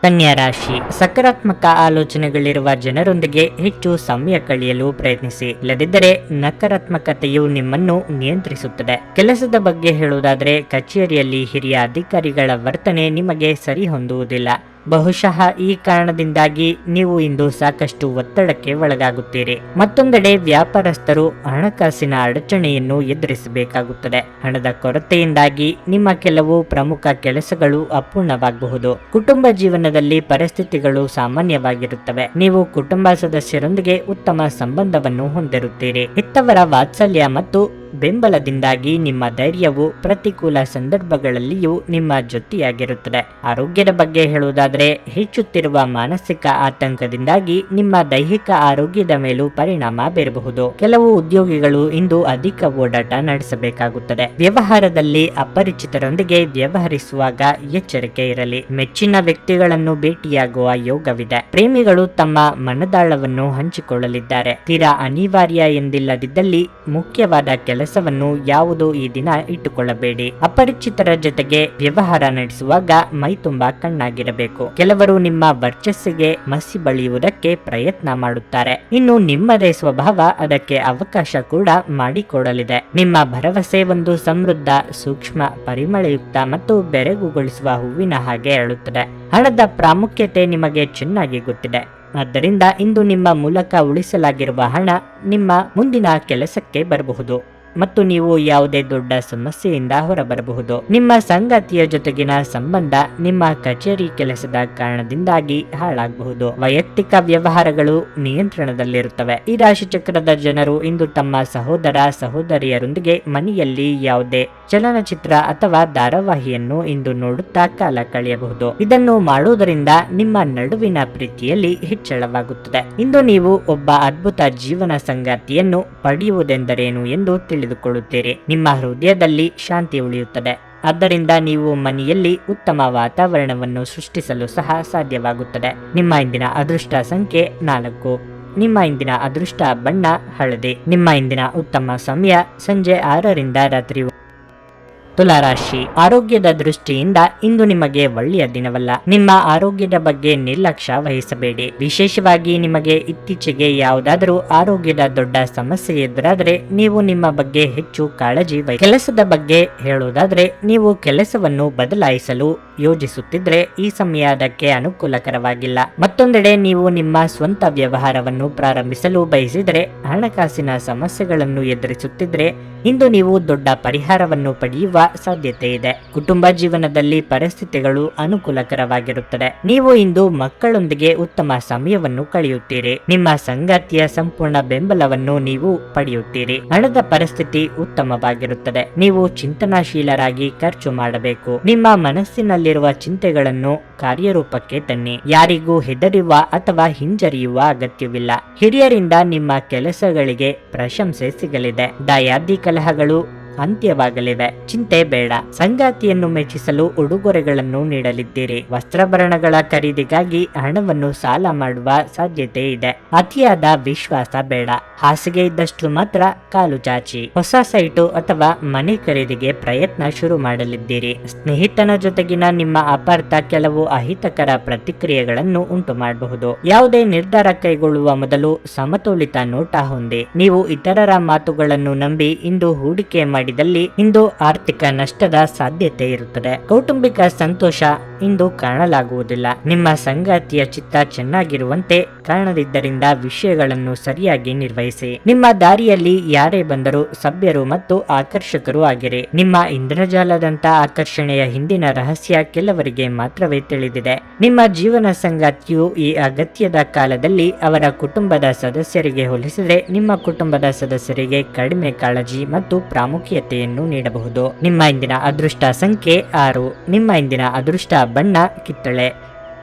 ಕನ್ಯಾ ರಾಶಿ. ಸಕಾರಾತ್ಮಕ ಆಲೋಚನೆಗಳಿರುವ ಜನರೊಂದಿಗೆ ಹೆಚ್ಚು ಸಮಯ ಕಳೆಯಲು ಪ್ರಯತ್ನಿಸಿ. ಇಲ್ಲದಿದ್ದರೆ ನಕಾರಾತ್ಮಕತೆಯು ನಿಮ್ಮನ್ನು ನಿಯಂತ್ರಿಸುತ್ತದೆ. ಕೆಲಸದ ಬಗ್ಗೆ ಹೇಳುವುದಾದರೆ, ಕಚೇರಿಯಲ್ಲಿ ಹಿರಿಯ ಅಧಿಕಾರಿಗಳ ವರ್ತನೆ ನಿಮಗೆ ಸರಿ ಹೊಂದುವುದಿಲ್ಲ. ಬಹುಶಃ ಈ ಕಾರಣದಿಂದಾಗಿ ನೀವು ಇಂದು ಸಾಕಷ್ಟು ಒತ್ತಡಕ್ಕೆ ಒಳಗಾಗುತ್ತೀರಿ. ಮತ್ತೊಂದೆಡೆ ವ್ಯಾಪಾರಸ್ಥರು ಹಣಕಾಸಿನ ಅಡಚಣೆಯನ್ನು ಎದುರಿಸಬೇಕಾಗುತ್ತದೆ. ಹಣದ ಕೊರತೆಯಿಂದಾಗಿ ನಿಮ್ಮ ಕೆಲವು ಪ್ರಮುಖ ಕೆಲಸಗಳು ಅಪೂರ್ಣವಾಗಬಹುದು. ಕುಟುಂಬ ಜೀವನದಲ್ಲಿ ಪರಿಸ್ಥಿತಿಗಳು ಸಾಮಾನ್ಯವಾಗಿರುತ್ತವೆ. ನೀವು ಕುಟುಂಬ ಸದಸ್ಯರೊಂದಿಗೆ ಉತ್ತಮ ಸಂಬಂಧವನ್ನು ಹೊಂದಿರುತ್ತೀರಿ. ಹೆತ್ತವರ ವಾತ್ಸಲ್ಯ ಮತ್ತು ಬೆಂಬಲದಿಂದಾಗಿ ನಿಮ್ಮ ಧೈರ್ಯವು ಪ್ರತಿಕೂಲ ಸಂದರ್ಭಗಳಲ್ಲಿಯೂ ನಿಮ್ಮ ಜೊತೆಯಾಗಿರುತ್ತದೆ. ಆರೋಗ್ಯದ ಬಗ್ಗೆ ಹೇಳುವುದಾದರೆ, ಹೆಚ್ಚುತ್ತಿರುವ ಮಾನಸಿಕ ಆತಂಕದಿಂದಾಗಿ ನಿಮ್ಮ ದೈಹಿಕ ಆರೋಗ್ಯದ ಮೇಲೂ ಪರಿಣಾಮ ಬೀರಬಹುದು. ಕೆಲವು ಉದ್ಯೋಗಿಗಳು ಇಂದು ಅಧಿಕ ಓಡಾಟ ನಡೆಸಬೇಕಾಗುತ್ತದೆ. ವ್ಯವಹಾರದಲ್ಲಿ ಅಪರಿಚಿತರೊಂದಿಗೆ ವ್ಯವಹರಿಸುವಾಗ ಎಚ್ಚರಿಕೆ ಇರಲಿ. ಮೆಚ್ಚಿನ ವ್ಯಕ್ತಿಗಳನ್ನು ಭೇಟಿಯಾಗುವ ಯೋಗವಿದೆ. ಪ್ರೇಮಿಗಳು ತಮ್ಮ ಮನದಾಳವನ್ನು ಹಂಚಿಕೊಳ್ಳಲಿದ್ದಾರೆ. ತೀರಾ ಅನಿವಾರ್ಯ ಎಂದಿಲ್ಲದಿದ್ದಲ್ಲಿ ಮುಖ್ಯವಾದ ಕೆಲಸವನ್ನು ಯಾವುದೋ ಈ ದಿನ ಇಟ್ಟುಕೊಳ್ಳಬೇಡಿ. ಅಪರಿಚಿತರ ಜೊತೆಗೆ ವ್ಯವಹಾರ ನಡೆಸುವಾಗ ಮೈ ತುಂಬಾ ಕಣ್ಣಾಗಿರಬೇಕು. ಕೆಲವರು ನಿಮ್ಮ ವರ್ಚಸ್ಸಿಗೆ ಮಸಿ ಬಳಿಯುವುದಕ್ಕೆ ಪ್ರಯತ್ನ ಮಾಡುತ್ತಾರೆ. ಇನ್ನು ನಿಮ್ಮದೇ ಸ್ವಭಾವ ಅದಕ್ಕೆ ಅವಕಾಶ ಕೂಡ ಮಾಡಿಕೊಡಲಿದೆ. ನಿಮ್ಮ ಭರವಸೆ ಒಂದು ಸಮೃದ್ಧ, ಸೂಕ್ಷ್ಮ, ಪರಿಮಳಯುಕ್ತ ಮತ್ತು ಬೆರಗುಗೊಳಿಸುವ ಹೂವಿನ ಹಾಗೆ ಅರಳುತ್ತದೆ. ಹಣದ ಪ್ರಾಮುಖ್ಯತೆ ನಿಮಗೆ ಚೆನ್ನಾಗಿ ಗೊತ್ತಿದೆ. ಆದ್ದರಿಂದ ಇಂದು ನಿಮ್ಮ ಮೂಲಕ ಉಳಿಸಲಾಗಿರುವ ಹಣ ನಿಮ್ಮ ಮುಂದಿನ ಕೆಲಸಕ್ಕೆ ಬರಬಹುದು ಮತ್ತು ನೀವು ಯಾವುದೇ ದೊಡ್ಡ ಸಮಸ್ಯೆಯಿಂದ ಹೊರಬರಬಹುದು. ನಿಮ್ಮ ಸಂಗಾತಿಯ ಜೊತೆಗಿನ ಸಂಬಂಧ ನಿಮ್ಮ ಕಚೇರಿ ಕೆಲಸದ ಕಾರಣದಿಂದಾಗಿ ಹಾಳಾಗಬಹುದು. ವೈಯಕ್ತಿಕ ವ್ಯವಹಾರಗಳು ನಿಯಂತ್ರಣದಲ್ಲಿರುತ್ತವೆ. ಈ ರಾಶಿ ಚಕ್ರದ ಜನರು ಇಂದು ತಮ್ಮ ಸಹೋದರ ಸಹೋದರಿಯರೊಂದಿಗೆ ಮನೆಯಲ್ಲಿ ಯಾವುದೇ ಚಲನಚಿತ್ರ ಅಥವಾ ಧಾರಾವಾಹಿಯನ್ನು ಇಂದು ನೋಡುತ್ತಾ ಕಾಲ ಕಳೆಯಬಹುದು. ಇದನ್ನು ಮಾಡುವುದರಿಂದ ನಿಮ್ಮ ನಡುವಿನ ಪ್ರೀತಿಯಲ್ಲಿ ಹೆಚ್ಚಳವಾಗುತ್ತದೆ. ಇಂದು ನೀವು ಒಬ್ಬ ಅದ್ಭುತ ಜೀವನ ಸಂಗಾತಿಯನ್ನು ಪಡೆಯುವುದೆಂದರೇನು ಎಂದು ತಿಳಿದುಕೊಳ್ಳುತ್ತೀರಿ. ನಿಮ್ಮ ಹೃದಯದಲ್ಲಿ ಶಾಂತಿ ಉಳಿಯುತ್ತದೆ. ಆದ್ದರಿಂದ ನೀವು ಮನೆಯಲ್ಲಿ ಉತ್ತಮ ವಾತಾವರಣವನ್ನು ಸೃಷ್ಟಿಸಲು ಸಹ ಸಾಧ್ಯವಾಗುತ್ತದೆ. ನಿಮ್ಮ ಇಂದಿನ ಅದೃಷ್ಟ ಸಂಖ್ಯೆ 4. ನಿಮ್ಮ ಇಂದಿನ ಅದೃಷ್ಟ ಬಣ್ಣ ಹಳದಿ. ನಿಮ್ಮ ಇಂದಿನ ಉತ್ತಮ ಸಮಯ ಸಂಜೆ 6ರಿಂದ ರಾತ್ರಿ ತುಲಾರಾಶಿ, ಆರೋಗ್ಯದ ದೃಷ್ಟಿಯಿಂದ ಇಂದು ನಿಮಗೆ ಒಳ್ಳೆಯ ದಿನವಲ್ಲ. ನಿಮ್ಮ ಆರೋಗ್ಯದ ಬಗ್ಗೆ ನಿರ್ಲಕ್ಷ್ಯ ವಹಿಸಬೇಡಿ. ವಿಶೇಷವಾಗಿ ನಿಮಗೆ ಇತ್ತೀಚೆಗೆ ಯಾವುದಾದರೂ ಆರೋಗ್ಯದ ದೊಡ್ಡ ಸಮಸ್ಯೆ ಎದುರಾದರೆ ನೀವು ನಿಮ್ಮ ಬಗ್ಗೆ ಹೆಚ್ಚು ಕಾಳಜಿ ಕೆಲಸದ ಬಗ್ಗೆ ಹೇಳುವುದಾದ್ರೆ, ನೀವು ಕೆಲಸವನ್ನು ಬದಲಾಯಿಸಲು ಯೋಜಿಸುತ್ತಿದ್ರೆ ಈ ಸಮಯ ಅದಕ್ಕೆ ಅನುಕೂಲಕರವಾಗಿಲ್ಲ. ಮತ್ತೊಂದೆಡೆ ನೀವು ನಿಮ್ಮ ಸ್ವಂತ ವ್ಯವಹಾರವನ್ನು ಪ್ರಾರಂಭಿಸಲು ಬಯಸಿದರೆ, ಹಣಕಾಸಿನ ಸಮಸ್ಯೆಗಳನ್ನು ಎದುರಿಸುತ್ತಿದ್ರೆ ಇಂದು ನೀವು ದೊಡ್ಡ ಪರಿಹಾರವನ್ನು ಪಡೆಯುವ ಸಾಧ್ಯತೆ ಇದೆ. ಕುಟುಂಬ ಜೀವನದಲ್ಲಿ ಪರಿಸ್ಥಿತಿಗಳು ಅನುಕೂಲಕರವಾಗಿರುತ್ತದೆ. ನೀವು ಇಂದು ಮಕ್ಕಳೊಂದಿಗೆ ಉತ್ತಮ ಸಮಯವನ್ನು ಕಳೆಯುತ್ತೀರಿ. ನಿಮ್ಮ ಸಂಗಾತಿಯ ಸಂಪೂರ್ಣ ಬೆಂಬಲವನ್ನು ನೀವು ಪಡೆಯುತ್ತೀರಿ. ಹಣದ ಪರಿಸ್ಥಿತಿ ಉತ್ತಮವಾಗಿರುತ್ತದೆ. ನೀವು ಚಿಂತನಾಶೀಲರಾಗಿ ಖರ್ಚು ಮಾಡಬೇಕು. ನಿಮ್ಮ ಮನಸ್ಸಿನಲ್ಲಿರುವ ಚಿಂತೆಗಳನ್ನು ಕಾರ್ಯರೂಪಕ್ಕೆ ತನ್ನಿ. ಯಾರಿಗೂ ಹೆದರುವ ಅಥವಾ ಹಿಂಜರಿಯುವ ಅಗತ್ಯವಿಲ್ಲ. ಹಿರಿಯರಿಂದ ನಿಮ್ಮ ಕೆಲಸಗಳಿಗೆ ಪ್ರಶಂಸೆ ಸಿಗಲಿದೆ. ದಾಯಾದಿ ಕಲಹಗಳು ಅಂತ್ಯವಾಗಲಿವೆ. ಚಿಂತೆ ಬೇಡ. ಸಂಗಾತಿಯನ್ನು ಮೆಚ್ಚಿಸಲು ಉಡುಗೊರೆಗಳನ್ನು ನೀಡಲಿದ್ದೀರಿ. ವಸ್ತ್ರಾಭರಣಗಳ ಖರೀದಿಗಾಗಿ ಹಣವನ್ನು ಸಾಲ ಮಾಡುವ ಸಾಧ್ಯತೆ ಇದೆ. ಅತಿಯಾದ ವಿಶ್ವಾಸ ಬೇಡ. ಹಾಸಿಗೆ ಇದ್ದಷ್ಟು ಮಾತ್ರ ಕಾಲು ಚಾಚಿ. ಹೊಸ ಸೈಟು ಅಥವಾ ಮನೆ ಖರೀದಿಗೆ ಪ್ರಯತ್ನ ಶುರು ಮಾಡಲಿದ್ದೀರಿ. ಸ್ನೇಹಿತನ ಜೊತೆಗಿನ ನಿಮ್ಮ ಅಪಾರ್ಥ ಕೆಲವು ಅಹಿತಕರ ಪ್ರತಿಕ್ರಿಯೆಗಳನ್ನು ಉಂಟು ಮಾಡಬಹುದು. ಯಾವುದೇ ನಿರ್ಧಾರ ಕೈಗೊಳ್ಳುವ ಮೊದಲು ಸಮತೋಲಿತ ನೋಟ ಹೊಂದಿ. ನೀವು ಇತರರ ಮಾತುಗಳನ್ನು ನಂಬಿ ಇಂದು ಹೂಡಿಕೆ ಮಾಡಿದಲ್ಲಿ ಇಂದು ಆರ್ಥಿಕ ನಷ್ಟದ ಸಾಧ್ಯತೆ ಇರುತ್ತದೆ. ಕೌಟುಂಬಿಕ ಸಂತೋಷ ಇಂದು ಕಾಣಲಾಗುವುದಿಲ್ಲ. ನಿಮ್ಮ ಸಂಗಾತಿಯ ಚಿತ್ತ ಚೆನ್ನಾಗಿರುವಂತೆ ಕಾಣದಿದ್ದರಿಂದ ವಿಷಯಗಳನ್ನು ಸರಿಯಾಗಿ ನಿರ್ವಹಿಸಿ. ನಿಮ್ಮ ದಾರಿಯಲ್ಲಿ ಯಾರೇ ಬಂದರೂ ಸಭ್ಯರು ಮತ್ತು ಆಕರ್ಷಕರು ಆಗಿರಿ. ನಿಮ್ಮ ಇಂದ್ರಜಾಲದಂತ ಆಕರ್ಷಣೆಯ ಹಿಂದಿನ ರಹಸ್ಯ ಕೆಲವರಿಗೆ ಮಾತ್ರವೇ ತಿಳಿದಿದೆ. ನಿಮ್ಮ ಜೀವನ ಸಂಗಾತಿಯು ಈ ಅಗತ್ಯದ ಕಾಲದಲ್ಲಿ ಅವರ ಕುಟುಂಬದ ಸದಸ್ಯರಿಗೆ ಹೋಲಿಸಿದರೆ ನಿಮ್ಮ ಕುಟುಂಬದ ಸದಸ್ಯರಿಗೆ ಕಡಿಮೆ ಕಾಳಜಿ ಮತ್ತು ಪ್ರಾಮುಖ್ಯತೆಯನ್ನು ನೀಡಬಹುದು. ನಿಮ್ಮ ಇಂದಿನ ಅದೃಷ್ಟ ಸಂಖ್ಯೆ 6. ನಿಮ್ಮ ಇಂದಿನ ಅದೃಷ್ಟ ಬಣ್ಣ ಕಿತ್ತಳೆ.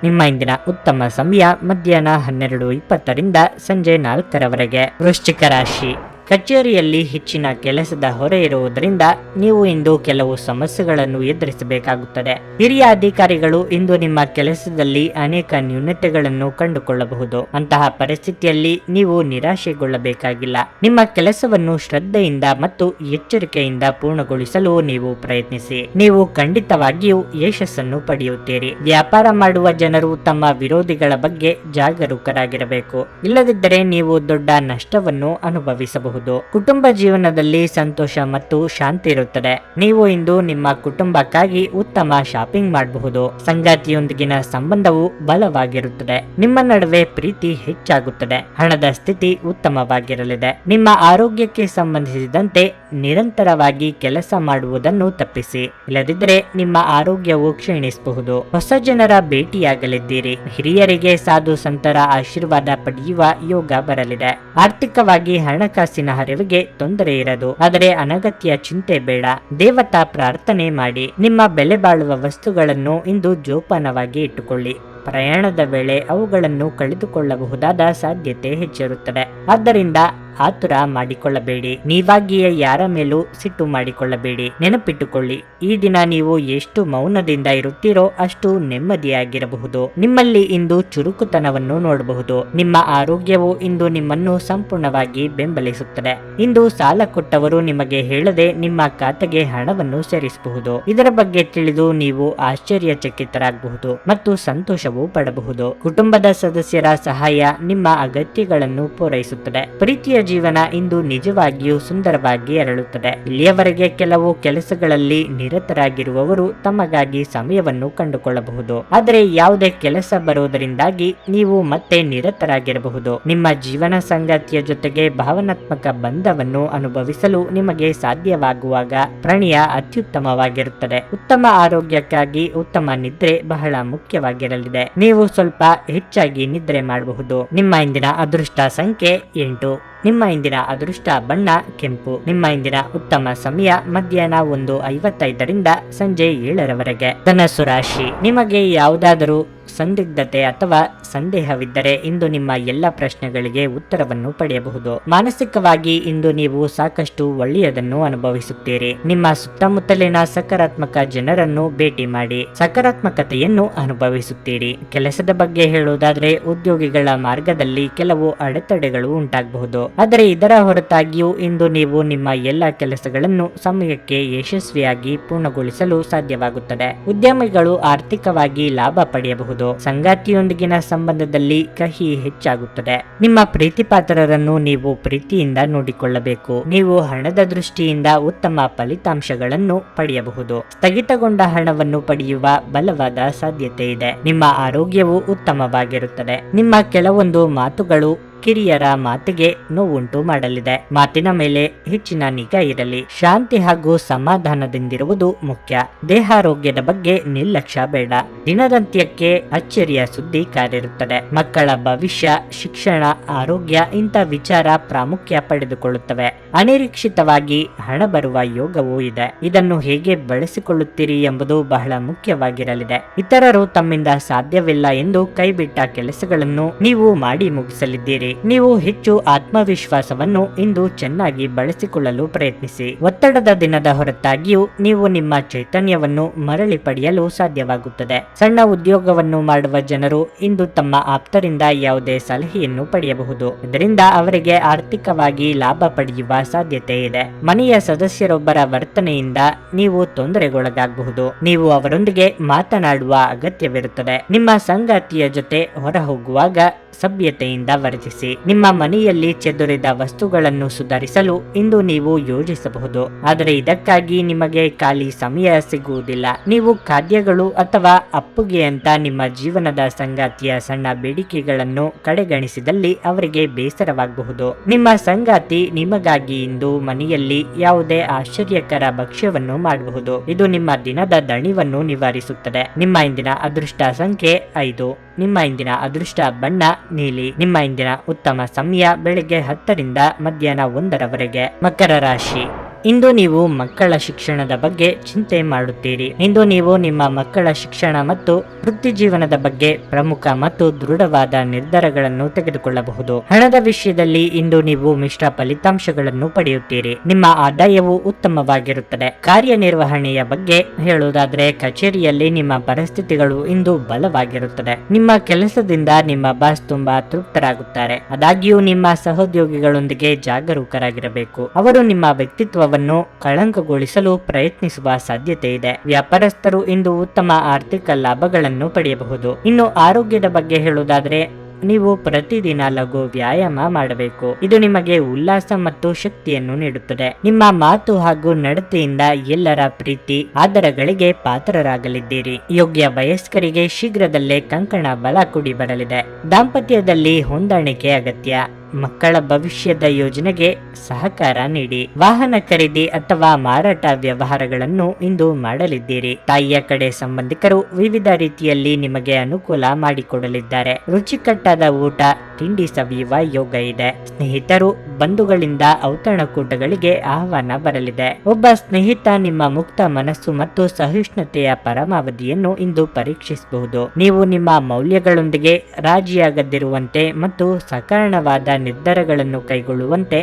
ನಿಮ್ಮ ಇಂದಿನ ಉತ್ತಮ ಸಮಯ ಮಧ್ಯಾಹ್ನ 12:20 ಸಂಜೆ 4 ವೃಶ್ಚಿಕ ರಾಶಿ, ಕಚೇರಿಯಲ್ಲಿ ಹೆಚ್ಚಿನ ಕೆಲಸದ ಹೊರೆ ಇರುವುದರಿಂದ ನೀವು ಇಂದು ಕೆಲವು ಸಮಸ್ಯೆಗಳನ್ನು ಎದುರಿಸಬೇಕಾಗುತ್ತದೆ. ಹಿರಿಯ ಅಧಿಕಾರಿಗಳು ಇಂದು ನಿಮ್ಮ ಕೆಲಸದಲ್ಲಿ ಅನೇಕ ನ್ಯೂನತೆಗಳನ್ನು ಕಂಡುಕೊಳ್ಳಬಹುದು. ಅಂತಹ ಪರಿಸ್ಥಿತಿಯಲ್ಲಿ ನೀವು ನಿರಾಶೆಗೊಳ್ಳಬೇಕಾಗಿಲ್ಲ. ನಿಮ್ಮ ಕೆಲಸವನ್ನು ಶ್ರದ್ಧೆಯಿಂದ ಮತ್ತು ಎಚ್ಚರಿಕೆಯಿಂದ ಪೂರ್ಣಗೊಳಿಸಲು ನೀವು ಪ್ರಯತ್ನಿಸಿ. ನೀವು ಖಂಡಿತವಾಗಿಯೂ ಯಶಸ್ಸನ್ನು ಪಡೆಯುತ್ತೀರಿ. ವ್ಯಾಪಾರ ಮಾಡುವ ಜನರು ತಮ್ಮ ವಿರೋಧಿಗಳ ಬಗ್ಗೆ ಜಾಗರೂಕರಾಗಿರಬೇಕು. ಇಲ್ಲದಿದ್ದರೆ ನೀವು ದೊಡ್ಡ ನಷ್ಟವನ್ನು ಅನುಭವಿಸಬಹುದು. ಕುಟುಂಬ ಜೀವನದಲ್ಲಿ ಸಂತೋಷ ಮತ್ತು ಶಾಂತಿ ಇರುತ್ತದೆ. ನೀವು ಇಂದು ನಿಮ್ಮ ಕುಟುಂಬಕ್ಕಾಗಿ ಉತ್ತಮ ಶಾಪಿಂಗ್ ಮಾಡಬಹುದು. ಸಂಗಾತಿಯೊಂದಿಗಿನ ಸಂಬಂಧವು ಬಲವಾಗಿರುತ್ತದೆ. ನಿಮ್ಮ ನಡುವೆ ಪ್ರೀತಿ ಹೆಚ್ಚಾಗುತ್ತದೆ. ಹಣದ ಸ್ಥಿತಿ ಉತ್ತಮವಾಗಿರಲಿದೆ. ನಿಮ್ಮ ಆರೋಗ್ಯಕ್ಕೆ ಸಂಬಂಧಿಸಿದಂತೆ ನಿರಂತರವಾಗಿ ಕೆಲಸ ಮಾಡುವುದನ್ನು ತಪ್ಪಿಸಿ. ಇಲ್ಲದಿದ್ದರೆ ನಿಮ್ಮ ಆರೋಗ್ಯವು ಕ್ಷೀಣಿಸಬಹುದು. ಹೊಸ ಜನರ ಭೇಟಿಯಾಗಲಿದ್ದೀರಿ. ಹಿರಿಯರಿಗೆ ಸಾಧು ಸಂತರ ಆಶೀರ್ವಾದ ಪಡೆಯುವ ಯೋಗ ಬರಲಿದೆ. ಆರ್ಥಿಕವಾಗಿ ಹಣಕಾಸಿನ ಹರಿವಿಗೆ ತೊಂದರೆ ಇರದು. ಆದರೆ ಅನಗತ್ಯ ಚಿಂತೆ ಬೇಡ. ದೇವತಾ ಪ್ರಾರ್ಥನೆ ಮಾಡಿ. ನಿಮ್ಮ ಬೆಲೆ ಬಾಳುವ ವಸ್ತುಗಳನ್ನು ಇಂದು ಜೋಪಾನವಾಗಿ ಇಟ್ಟುಕೊಳ್ಳಿ. ಪ್ರಯಾಣದ ವೇಳೆ ಅವುಗಳನ್ನು ಕಳೆದುಕೊಳ್ಳಬಹುದಾದ ಸಾಧ್ಯತೆ ಹೆಚ್ಚಿರುತ್ತದೆ. ಆದ್ದರಿಂದ ಆತುರ ಮಾಡಿಕೊಳ್ಳಬೇಡಿ. ನೀವಾಗಿಯೇ ಯಾರ ಮೇಲೂ ಸಿಟ್ಟು ಮಾಡಿಕೊಳ್ಳಬೇಡಿ. ನೆನಪಿಟ್ಟುಕೊಳ್ಳಿ, ಈ ದಿನ ನೀವು ಎಷ್ಟು ಮೌನದಿಂದ ಇರುತ್ತೀರೋ ಅಷ್ಟು ನೆಮ್ಮದಿಯಾಗಿರಬಹುದು. ನಿಮ್ಮಲ್ಲಿ ಇಂದು ಚುರುಕುತನವನ್ನು ನೋಡಬಹುದು. ನಿಮ್ಮ ಆರೋಗ್ಯವು ಇಂದು ನಿಮ್ಮನ್ನು ಸಂಪೂರ್ಣವಾಗಿ ಬೆಂಬಲಿಸುತ್ತದೆ. ಇಂದು ಸಾಲ ಕೊಟ್ಟವರು ನಿಮಗೆ ಹೇಳದೆ ನಿಮ್ಮ ಖಾತೆಗೆ ಹಣವನ್ನು ಸೇರಿಸಬಹುದು. ಇದರ ಬಗ್ಗೆ ತಿಳಿದು ನೀವು ಆಶ್ಚರ್ಯಚಕಿತರಾಗಬಹುದು ಮತ್ತು ಸಂತೋಷವೂ ಪಡಬಹುದು. ಕುಟುಂಬದ ಸದಸ್ಯರ ಸಹಾಯ ನಿಮ್ಮ ಅಗತ್ಯಗಳನ್ನು ಪೂರೈಸುತ್ತದೆ. ಪ್ರೀತಿಯ ಜೀವನ ಇಂದು ನಿಜವಾಗಿಯೂ ಸುಂದರವಾಗಿ ಅರಳುತ್ತದೆ. ಇಲ್ಲಿಯವರೆಗೆ ಕೆಲವು ಕೆಲಸಗಳಲ್ಲಿ ನಿರತರಾಗಿರುವವರು ತಮಗಾಗಿ ಸಮಯವನ್ನು ಕಂಡುಕೊಳ್ಳಬಹುದು. ಆದರೆ ಯಾವುದೇ ಕೆಲಸ ಬರುವುದರಿಂದಾಗಿ ನೀವು ಮತ್ತೆ ನಿರತರಾಗಿರಬಹುದು. ನಿಮ್ಮ ಜೀವನ ಸಂಗಾತಿಯ ಜೊತೆಗೆ ಭಾವನಾತ್ಮಕ ಬಂಧವನ್ನು ಅನುಭವಿಸಲು ನಿಮಗೆ ಸಾಧ್ಯವಾಗುವಾಗ ಪ್ರಣಯ ಅತ್ಯುತ್ತಮವಾಗಿರುತ್ತದೆ. ಉತ್ತಮ ಆರೋಗ್ಯಕ್ಕಾಗಿ ಉತ್ತಮ ನಿದ್ರೆ ಬಹಳ ಮುಖ್ಯವಾಗಿರಲಿದೆ. ನೀವು ಸ್ವಲ್ಪ ಹೆಚ್ಚಾಗಿ ನಿದ್ರೆ ಮಾಡಬಹುದು. ನಿಮ್ಮ ಇಂದಿನ ಅದೃಷ್ಟ ಸಂಖ್ಯೆ 8. ನಿಮ್ಮ ಇಂದಿನ ಅದೃಷ್ಟ ಬಣ್ಣ ಕೆಂಪು. ನಿಮ್ಮ ಇಂದಿನ ಉತ್ತಮ ಸಮಯ ಮಧ್ಯಾಹ್ನ 1:55 ಸಂಜೆ 7 ಧನಸ್ಸು ರಾಶಿ, ನಿಮಗೆ ಯಾವುದಾದರೂ ಸಂದಿಗ್ಧತೆ ಅಥವಾ ಸಂದೇಹವಿದ್ದರೆ ಇಂದು ನಿಮ್ಮ ಎಲ್ಲ ಪ್ರಶ್ನೆಗಳಿಗೆ ಉತ್ತರವನ್ನು ಪಡೆಯಬಹುದು. ಮಾನಸಿಕವಾಗಿ ಇಂದು ನೀವು ಸಾಕಷ್ಟು ಒಳ್ಳೆಯದನ್ನು ಅನುಭವಿಸುತ್ತೀರಿ. ನಿಮ್ಮ ಸುತ್ತಮುತ್ತಲಿನ ಸಕಾರಾತ್ಮಕ ಜನರನ್ನು ಭೇಟಿ ಮಾಡಿ ಸಕಾರಾತ್ಮಕತೆಯನ್ನು ಅನುಭವಿಸುತ್ತೀರಿ. ಕೆಲಸದ ಬಗ್ಗೆ ಹೇಳುವುದಾದ್ರೆ ಉದ್ಯೋಗಿಗಳ ಮಾರ್ಗದಲ್ಲಿ ಕೆಲವು ಅಡೆತಡೆಗಳು ಉಂಟಾಗಬಹುದು. ಆದರೆ ಇದರ ಹೊರತಾಗಿಯೂ ಇಂದು ನೀವು ನಿಮ್ಮ ಎಲ್ಲ ಕೆಲಸಗಳನ್ನು ಸಮಯಕ್ಕೆ ಯಶಸ್ವಿಯಾಗಿ ಪೂರ್ಣಗೊಳಿಸಲು ಸಾಧ್ಯವಾಗುತ್ತದೆ. ಉದ್ಯಮಿಗಳು ಆರ್ಥಿಕವಾಗಿ ಲಾಭ ಪಡೆಯಬಹುದು. ಸಂಗಾತಿಯೊಂದಿಗಿನ ಸಂಬಂಧದಲ್ಲಿ ಕಹಿ ಹೆಚ್ಚಾಗುತ್ತದೆ. ನಿಮ್ಮ ಪ್ರೀತಿಪಾತ್ರರನ್ನು ನೀವು ಪ್ರೀತಿಯಿಂದ ನೋಡಿಕೊಳ್ಳಬೇಕು. ನೀವು ಹಣದ ದೃಷ್ಟಿಯಿಂದ ಉತ್ತಮ ಫಲಿತಾಂಶಗಳನ್ನು ಪಡೆಯಬಹುದು. ಸ್ಥಗಿತಗೊಂಡ ಹಣವನ್ನು ಪಡೆಯುವ ಬಲವಾದ ಸಾಧ್ಯತೆ ಇದೆ. ನಿಮ್ಮ ಆರೋಗ್ಯವು ಉತ್ತಮವಾಗಿರುತ್ತದೆ. ನಿಮ್ಮ ಕೆಲವೊಂದು ಮಾತುಗಳು ಕಿರಿಯರ ಮಾತಿಗೆ ನೋವುಂಟು ಮಾಡಲಿದೆ. ಮಾತಿನ ಮೇಲೆ ಹೆಚ್ಚಿನ ನಿಗಾ ಇರಲಿ. ಶಾಂತಿ ಹಾಗೂ ಸಮಾಧಾನದಿಂದಿರುವುದು ಮುಖ್ಯ. ದೇಹಾರೋಗ್ಯದ ಬಗ್ಗೆ ನಿರ್ಲಕ್ಷ್ಯ ಬೇಡ. ದಿನದಂತ್ಯಕ್ಕೆ ಅಚ್ಚರಿಯ ಸುದ್ದಿ ಕಾದಿರುತ್ತದೆ. ಮಕ್ಕಳ ಭವಿಷ್ಯ, ಶಿಕ್ಷಣ, ಆರೋಗ್ಯ ಇಂಥ ವಿಚಾರ ಪ್ರಾಮುಖ್ಯ ಪಡೆದುಕೊಳ್ಳುತ್ತವೆ. ಅನಿರೀಕ್ಷಿತವಾಗಿ ಹಣ ಬರುವ ಯೋಗವೂ ಇದೆ. ಇದನ್ನು ಹೇಗೆ ಬಳಸಿಕೊಳ್ಳುತ್ತೀರಿ ಎಂಬುದು ಬಹಳ ಮುಖ್ಯವಾಗಿರಲಿದೆ. ಇತರರು ತಮ್ಮಿಂದ ಸಾಧ್ಯವಿಲ್ಲ ಎಂದು ಕೈಬಿಟ್ಟ ಕೆಲಸಗಳನ್ನು ನೀವು ಮಾಡಿ ಮುಗಿಸಲಿದ್ದೀರಿ. ನೀವು ಹೆಚ್ಚು ಆತ್ಮವಿಶ್ವಾಸವನ್ನು ಇಂದು ಚೆನ್ನಾಗಿ ಬಳಸಿಕೊಳ್ಳಲು ಪ್ರಯತ್ನಿಸಿ. ಒತ್ತಡದ ದಿನದ ಹೊರತಾಗಿಯೂ ನೀವು ನಿಮ್ಮ ಚೈತನ್ಯವನ್ನು ಮರಳಿ ಪಡೆಯಲು ಸಾಧ್ಯವಾಗುತ್ತದೆ. ಸಣ್ಣ ಉದ್ಯೋಗವನ್ನು ಮಾಡುವ ಜನರು ಇಂದು ತಮ್ಮ ಆಪ್ತರಿಂದ ಯಾವುದೇ ಸಲಹೆಯನ್ನು ಪಡೆಯಬಹುದು. ಇದರಿಂದ ಅವರಿಗೆ ಆರ್ಥಿಕವಾಗಿ ಲಾಭ ಪಡೆಯುವ ಸಾಧ್ಯತೆ ಇದೆ. ಮನೆಯ ಸದಸ್ಯರೊಬ್ಬರ ವರ್ತನೆಯಿಂದ ನೀವು ತೊಂದರೆಗೊಳಗಾಗಬಹುದು. ನೀವು ಅವರೊಂದಿಗೆ ಮಾತನಾಡುವ ಅಗತ್ಯವಿರುತ್ತದೆ. ನಿಮ್ಮ ಸಂಗಾತಿಯ ಜೊತೆ ಹೊರ ಹೋಗುವಾಗ ಸಭ್ಯತೆಯಿಂದ ವರ್ತಿಸಿ. ನಿಮ್ಮ ಮನೆಯಲ್ಲಿ ಚೆದುರಿದ ವಸ್ತುಗಳನ್ನು ಸುಧಾರಿಸಲು ಇಂದು ನೀವು ಯೋಜಿಸಬಹುದು. ಆದರೆ ಇದಕ್ಕಾಗಿ ನಿಮಗೆ ಖಾಲಿ ಸಮಯ ಸಿಗುವುದಿಲ್ಲ. ನೀವು ಖಾದ್ಯಗಳು ಅಥವಾ ಅಪ್ಪುಗೆ ಅಂತ ನಿಮ್ಮ ಜೀವನದ ಸಂಗಾತಿಯ ಸಣ್ಣ ಬೇಡಿಕೆಗಳನ್ನು ಕಡೆಗಣಿಸಿದಲ್ಲಿ ಅವರಿಗೆ ಬೇಸರವಾಗಬಹುದು. ನಿಮ್ಮ ಸಂಗಾತಿ ನಿಮಗಾಗಿ ಇಂದು ಮನೆಯಲ್ಲಿ ಯಾವುದೇ ಆಶ್ಚರ್ಯಕರ ಭಕ್ಷ್ಯವನ್ನು ಮಾಡಬಹುದು. ಇದು ನಿಮ್ಮ ದಿನದ ದಣಿವನ್ನು ನಿವಾರಿಸುತ್ತದೆ. ನಿಮ್ಮ ಇಂದಿನ ಅದೃಷ್ಟ ಸಂಖ್ಯೆ 5. ನಿಮ್ಮ ಇಂದಿನ ಅದೃಷ್ಟ ಬಣ್ಣ ನೀಲಿ. ನಿಮ್ಮ ಇಂದಿನ ಉತ್ತಮ ಸಮಯ ಬೆಳಗ್ಗೆ 10 ರಿಂದ ಮಧ್ಯಾಹ್ನ 1 ಮಕರ ರಾಶಿ. ಇಂದು ನೀವು ಮಕ್ಕಳ ಶಿಕ್ಷಣದ ಬಗ್ಗೆ ಚಿಂತೆ ಮಾಡುತ್ತೀರಿ. ಇಂದು ನೀವು ನಿಮ್ಮ ಮಕ್ಕಳ ಶಿಕ್ಷಣ ಮತ್ತು ವೃತ್ತಿ ಜೀವನದ ಬಗ್ಗೆ ಪ್ರಮುಖ ಮತ್ತು ದೃಢವಾದ ನಿರ್ಧಾರಗಳನ್ನು ತೆಗೆದುಕೊಳ್ಳಬಹುದು. ಹಣದ ವಿಷಯದಲ್ಲಿ ಇಂದು ನೀವು ಮಿಶ್ರ ಫಲಿತಾಂಶಗಳನ್ನು ಪಡೆಯುತ್ತೀರಿ. ನಿಮ್ಮ ಆದಾಯವು ಉತ್ತಮವಾಗಿರುತ್ತದೆ. ಕಾರ್ಯನಿರ್ವಹಣೆಯ ಬಗ್ಗೆ ಹೇಳುವುದಾದ್ರೆ ಕಚೇರಿಯಲ್ಲಿ ನಿಮ್ಮ ಪರಿಸ್ಥಿತಿಗಳು ಇಂದು ಬಲವಾಗಿರುತ್ತದೆ. ನಿಮ್ಮ ಕೆಲಸದಿಂದ ನಿಮ್ಮ ಬಾಸ್ ತುಂಬಾ ತೃಪ್ತರಾಗುತ್ತಾರೆ. ಆದಾಗ್ಯೂ ನಿಮ್ಮ ಸಹೋದ್ಯೋಗಿಗಳೊಂದಿಗೆ ಜಾಗರೂಕರಾಗಿರಬೇಕು. ಅವರು ನಿಮ್ಮ ವ್ಯಕ್ತಿತ್ವ ಕಳಂಕಗೊಳಿಸಲು ಪ್ರಯತ್ನಿಸುವ ಸಾಧ್ಯತೆ ಇದೆ. ವ್ಯಾಪಾರಸ್ಥರು ಇಂದು ಉತ್ತಮ ಆರ್ಥಿಕ ಲಾಭಗಳನ್ನು ಪಡೆಯಬಹುದು. ಇನ್ನು ಆರೋಗ್ಯದ ಬಗ್ಗೆ ಹೇಳುವುದಾದ್ರೆ ನೀವು ಪ್ರತಿದಿನ ಲಘು ವ್ಯಾಯಾಮ ಮಾಡಬೇಕು. ಇದು ನಿಮಗೆ ಉಲ್ಲಾಸ ಮತ್ತು ಶಕ್ತಿಯನ್ನು ನೀಡುತ್ತದೆ. ನಿಮ್ಮ ಮಾತು ಹಾಗೂ ನಡತೆಯಿಂದ ಎಲ್ಲರ ಪ್ರೀತಿ ಆದರಗಳಿಗೆ ಪಾತ್ರರಾಗಲಿದ್ದೀರಿ. ಯೋಗ್ಯ ವಯಸ್ಕರಿಗೆ ಶೀಘ್ರದಲ್ಲೇ ಕಂಕಣ ಬಲ ಕೂಡಿ ಬರಲಿದೆ. ದಾಂಪತ್ಯದಲ್ಲಿ ಹೊಂದಾಣಿಕೆ ಅಗತ್ಯ. ಮಕ್ಕಳ ಭವಿಷ್ಯದ ಯೋಜನೆಗೆ ಸಹಕಾರ ನೀಡಿ. ವಾಹನ ಖರೀದಿ ಅಥವಾ ಮಾರಾಟ ವ್ಯವಹಾರಗಳನ್ನು ಇಂದು ಮಾಡಲಿದ್ದೀರಿ. ತಾಯಿಯ ಕಡೆ ಸಂಬಂಧಿಕರು ವಿವಿಧ ರೀತಿಯಲ್ಲಿ ನಿಮಗೆ ಅನುಕೂಲ ಮಾಡಿಕೊಡಲಿದ್ದಾರೆ. ರುಚಿಕಟ್ಟಾದ ಊಟ ತಿಂಡಿ ಸವಿಯುವ ಯೋಗ ಇದೆ. ಸ್ನೇಹಿತರು ಬಂಧುಗಳಿಂದ ಔತಣಕೂಟಗಳಿಗೆ ಆಹ್ವಾನ ಬರಲಿದೆ. ಒಬ್ಬ ಸ್ನೇಹಿತ ನಿಮ್ಮ ಮುಕ್ತ ಮನಸ್ಸು ಮತ್ತು ಸಹಿಷ್ಣುತೆಯ ಪರಮಾವಧಿಯನ್ನು ಇಂದು ಪರೀಕ್ಷಿಸಬಹುದು. ನೀವು ನಿಮ್ಮ ಮೌಲ್ಯಗಳೊಂದಿಗೆ ರಾಜಿಯಾಗದಿರುವಂತೆ ಮತ್ತು ಸಕಾರಣವಾದ ನಿರ್ಧಾರಗಳನ್ನು ಕೈಗೊಳ್ಳುವಂತೆ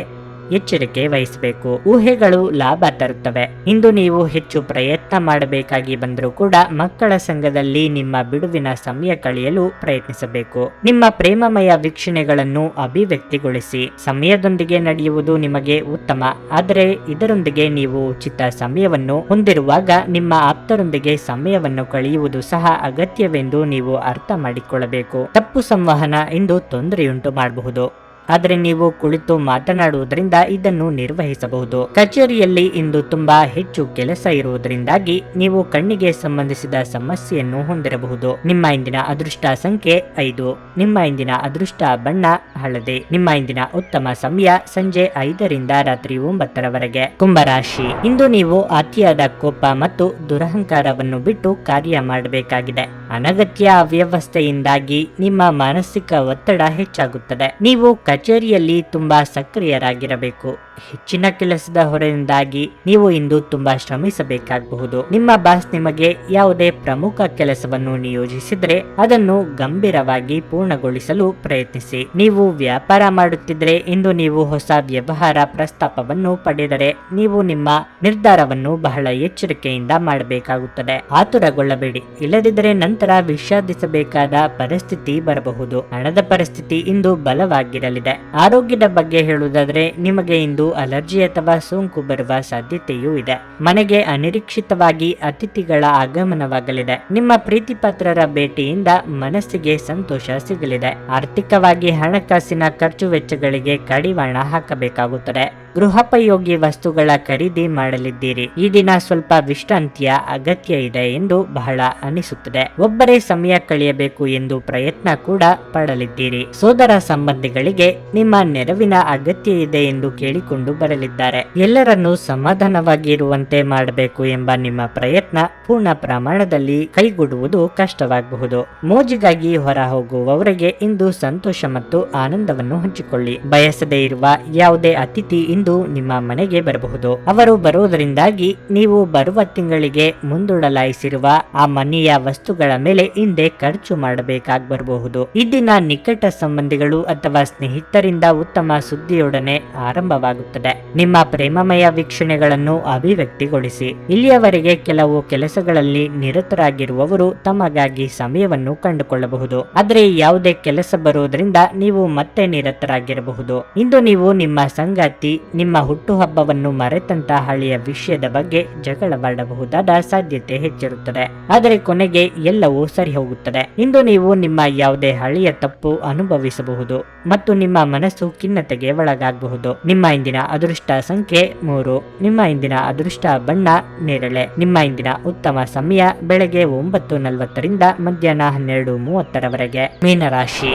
ಎಚ್ಚರಿಕೆ ವಹಿಸಬೇಕು. ಊಹೆಗಳು ಲಾಭ ತರುತ್ತವೆ. ಇಂದು ನೀವು ಹೆಚ್ಚು ಪ್ರಯತ್ನ ಮಾಡಬೇಕಾಗಿ ಬಂದರೂ ಕೂಡ ಮಕ್ಕಳ ಸಂಘದಲ್ಲಿ ನಿಮ್ಮ ಬಿಡುವಿನ ಸಮಯ ಕಳೆಯಲು ಪ್ರಯತ್ನಿಸಬೇಕು. ನಿಮ್ಮ ಪ್ರೇಮಮಯ ವೀಕ್ಷಣೆಗಳನ್ನು ಅಭಿವ್ಯಕ್ತಿಗೊಳಿಸಿ. ಸಮಯದೊಂದಿಗೆ ನಡೆಯುವುದು ನಿಮಗೆ ಉತ್ತಮ. ಆದರೆ ಇದರೊಂದಿಗೆ ನೀವು ಉಚಿತ ಸಮಯವನ್ನು ಹೊಂದಿರುವಾಗ ನಿಮ್ಮ ಆಪ್ತರೊಂದಿಗೆ ಸಮಯವನ್ನು ಕಳೆಯುವುದು ಸಹ ಅಗತ್ಯವೆಂದು ನೀವು ಅರ್ಥ ಮಾಡಿಕೊಳ್ಳಬೇಕು. ತಪ್ಪು ಸಂವಹನ ಇಂದು ತೊಂದರೆಯುಂಟು ಮಾಡಬಹುದು. ಆದರೆ ನೀವು ಕುಳಿತು ಮಾತನಾಡುವುದರಿಂದ ಇದನ್ನು ನಿರ್ವಹಿಸಬಹುದು. ಕಚೇರಿಯಲ್ಲಿ ಇಂದು ತುಂಬಾ ಹೆಚ್ಚು ಕೆಲಸ ಇರುವುದರಿಂದಾಗಿ ನೀವು ಕಣ್ಣಿಗೆ ಸಂಬಂಧಿಸಿದ ಸಮಸ್ಯೆಯನ್ನು ಹೊಂದಿರಬಹುದು. ನಿಮ್ಮ ಇಂದಿನ ಅದೃಷ್ಟ ಸಂಖ್ಯೆ 5. ನಿಮ್ಮ ಇಂದಿನ ಅದೃಷ್ಟ ಬಣ್ಣ ಹಳದಿ. ನಿಮ್ಮ ಇಂದಿನ ಉತ್ತಮ ಸಮಯ ಸಂಜೆ 5 ರಿಂದ ರಾತ್ರಿ 9 ಕುಂಭರಾಶಿ. ಇಂದು ನೀವು ಅತಿಯಾದ ಕೋಪ ಮತ್ತು ದುರಹಂಕಾರವನ್ನು ಬಿಟ್ಟು ಕಾರ್ಯ ಮಾಡಬೇಕಾಗಿದೆ. ಅನಗತ್ಯ ಅವ್ಯವಸ್ಥೆಯಿಂದಾಗಿ ನಿಮ್ಮ ಮಾನಸಿಕ ಒತ್ತಡ ಹೆಚ್ಚಾಗುತ್ತದೆ. ನೀವು ಕಚೇರಿಯಲ್ಲಿ ತುಂಬಾ ಸಕ್ರಿಯರಾಗಿರಬೇಕು. ಹೆಚ್ಚಿನ ಕೆಲಸದ ಹೊರೆಯಿಂದಾಗಿ ನೀವು ಇಂದು ತುಂಬಾ ಶ್ರಮಿಸಬೇಕಾಗಬಹುದು. ನಿಮ್ಮ ಬಾಸ್ ನಿಮಗೆ ಯಾವುದೇ ಪ್ರಮುಖ ಕೆಲಸವನ್ನು ನಿಯೋಜಿಸಿದ್ರೆ ಅದನ್ನು ಗಂಭೀರವಾಗಿ ಪೂರ್ಣಗೊಳಿಸಲು ಪ್ರಯತ್ನಿಸಿ. ನೀವು ವ್ಯಾಪಾರ ಮಾಡುತ್ತಿದ್ರೆ ಇಂದು ನೀವು ಹೊಸ ವ್ಯವಹಾರ ಪ್ರಸ್ತಾಪವನ್ನು ಪಡೆದರೆ ನೀವು ನಿಮ್ಮ ನಿರ್ಧಾರವನ್ನು ಬಹಳ ಎಚ್ಚರಿಕೆಯಿಂದ ಮಾಡಬೇಕಾಗುತ್ತದೆ. ಆತುರಗೊಳ್ಳಬೇಡಿ, ಇಲ್ಲದಿದ್ದರೆ ನಂತರ ವಿಷಾದಿಸಬೇಕಾದ ಪರಿಸ್ಥಿತಿ ಬರಬಹುದು. ಹಣದ ಪರಿಸ್ಥಿತಿ ಇಂದು ಬಲವಾಗಿರಲಿದೆ. ಆರೋಗ್ಯದ ಬಗ್ಗೆ ಹೇಳುವುದಾದ್ರೆ ನಿಮಗೆ ಇಂದು ಅಲರ್ಜಿ ಅಥವಾ ಸೋಂಕು ಬರುವ ಸಾಧ್ಯತೆಯೂ ಇದೆ. ಮನೆಗೆ ಅನಿರೀಕ್ಷಿತವಾಗಿ ಅತಿಥಿಗಳ ಆಗಮನವಾಗಲಿದೆ. ನಿಮ್ಮ ಪ್ರೀತಿ ಪಾತ್ರರ ಭೇಟಿಯಿಂದ ಮನಸ್ಸಿಗೆ ಸಂತೋಷ ಸಿಗಲಿದೆ. ಆರ್ಥಿಕವಾಗಿ ಹಣಕಾಸಿನ ಖರ್ಚು ವೆಚ್ಚಗಳಿಗೆ ಕಡಿವಾಣ ಹಾಕಬೇಕಾಗುತ್ತದೆ. ಗೃಹೋಪಯೋಗಿ ವಸ್ತುಗಳ ಖರೀದಿ ಮಾಡಲಿದ್ದೀರಿ. ಈ ದಿನ ಸ್ವಲ್ಪ ವಿಶ್ರಾಂತಿಯ ಅಗತ್ಯ ಇದೆ ಎಂದು ಬಹಳ ಅನಿಸುತ್ತದೆ. ಒಬ್ಬರೇ ಸಮಯ ಕಳೆಯಬೇಕು ಎಂದು ಪ್ರಯತ್ನ ಕೂಡ ಪಡಲಿದ್ದೀರಿ. ಸೋದರ ಸಂಬಂಧಿಗಳಿಗೆ ನಿಮ್ಮ ನೆರವಿನ ಅಗತ್ಯ ಇದೆ ಎಂದು ಕೇಳಿಕೊಂಡು ಬರಲಿದ್ದಾರೆ. ಎಲ್ಲರನ್ನೂ ಸಮಾಧಾನವಾಗಿ ಇರುವಂತೆ ಮಾಡಬೇಕು ಎಂಬ ನಿಮ್ಮ ಪ್ರಯತ್ನ ಪೂರ್ಣ ಪ್ರಮಾಣದಲ್ಲಿ ಕೈಗೂಡುವುದು ಕಷ್ಟವಾಗಬಹುದು. ಮೋಜಿಗಾಗಿ ಹೊರ ಹೋಗುವವರಿಗೆ ಇಂದು ಸಂತೋಷ ಮತ್ತು ಆನಂದವನ್ನು ಹಂಚಿಕೊಳ್ಳಿ. ಬಯಸದೇ ಇರುವ ಯಾವುದೇ ಅತಿಥಿ ಇಂದು ನಿಮ್ಮ ಮನೆಗೆ ಬರಬಹುದು. ಅವರು ಬರುವುದರಿಂದಾಗಿ ನೀವು ಬರುವ ತಿಂಗಳಿಗೆ ಮುಂದೂಡಲಾಯಿಸಿರುವ ಆ ಮನೆಯ ವಸ್ತುಗಳ ಮೇಲೆ ಹಿಂದೆ ಖರ್ಚು ಮಾಡಬೇಕಾಗಿ ಬರಬಹುದು. ಈ ದಿನ ನಿಕಟ ಸಂಬಂಧಿಗಳು ಅಥವಾ ಸ್ನೇಹಿತರಿಂದ ಉತ್ತಮ ಸುದ್ದಿಯೊಡನೆ ಆರಂಭವಾಗುತ್ತದೆ. ನಿಮ್ಮ ಪ್ರೇಮಮಯ ವೀಕ್ಷಣೆಗಳನ್ನು ಅಭಿವ್ಯಕ್ತಿಗೊಳಿಸಿ. ಇಲ್ಲಿಯವರೆಗೆ ಕೆಲವು ಕೆಲಸಗಳಲ್ಲಿ ನಿರತರಾಗಿರುವವರು ತಮಗಾಗಿ ಸಮಯವನ್ನು ಕಂಡುಕೊಳ್ಳಬಹುದು. ಆದರೆ ಯಾವುದೇ ಕೆಲಸ ಬರುವುದರಿಂದ ನೀವು ಮತ್ತೆ ನಿರತರಾಗಿರಬಹುದು. ಇಂದು ನೀವು ನಿಮ್ಮ ಸಂಗಾತಿ ನಿಮ್ಮ ಹುಟ್ಟುಹಬ್ಬವನ್ನು ಮರೆತಂತ ಹಳೆಯ ವಿಷಯದ ಬಗ್ಗೆ ಜಗಳವಾಡಬಹುದಾದ ಸಾಧ್ಯತೆ ಹೆಚ್ಚಿರುತ್ತದೆ. ಆದರೆ ಕೊನೆಗೆ ಎಲ್ಲವೂ ಸರಿ ಹೋಗುತ್ತದೆ. ಇಂದು ನೀವು ನಿಮ್ಮ ಯಾವುದೇ ಹಳೆಯ ತಪ್ಪು ಅನುಭವಿಸಬಹುದು ಮತ್ತು ನಿಮ್ಮ ಮನಸ್ಸು ಖಿನ್ನತೆಗೆ ಒಳಗಾಗಬಹುದು. ನಿಮ್ಮ ಇಂದಿನ ಅದೃಷ್ಟ ಸಂಖ್ಯೆ 3. ನಿಮ್ಮ ಇಂದಿನ ಅದೃಷ್ಟ ಬಣ್ಣ ನೇರಳೆ. ನಿಮ್ಮ ಇಂದಿನ ಉತ್ತಮ ಸಮಯ ಬೆಳಗ್ಗೆ 9:40 ರಿಂದ ಮಧ್ಯಾಹ್ನ 12:30 ಮೀನರಾಶಿ,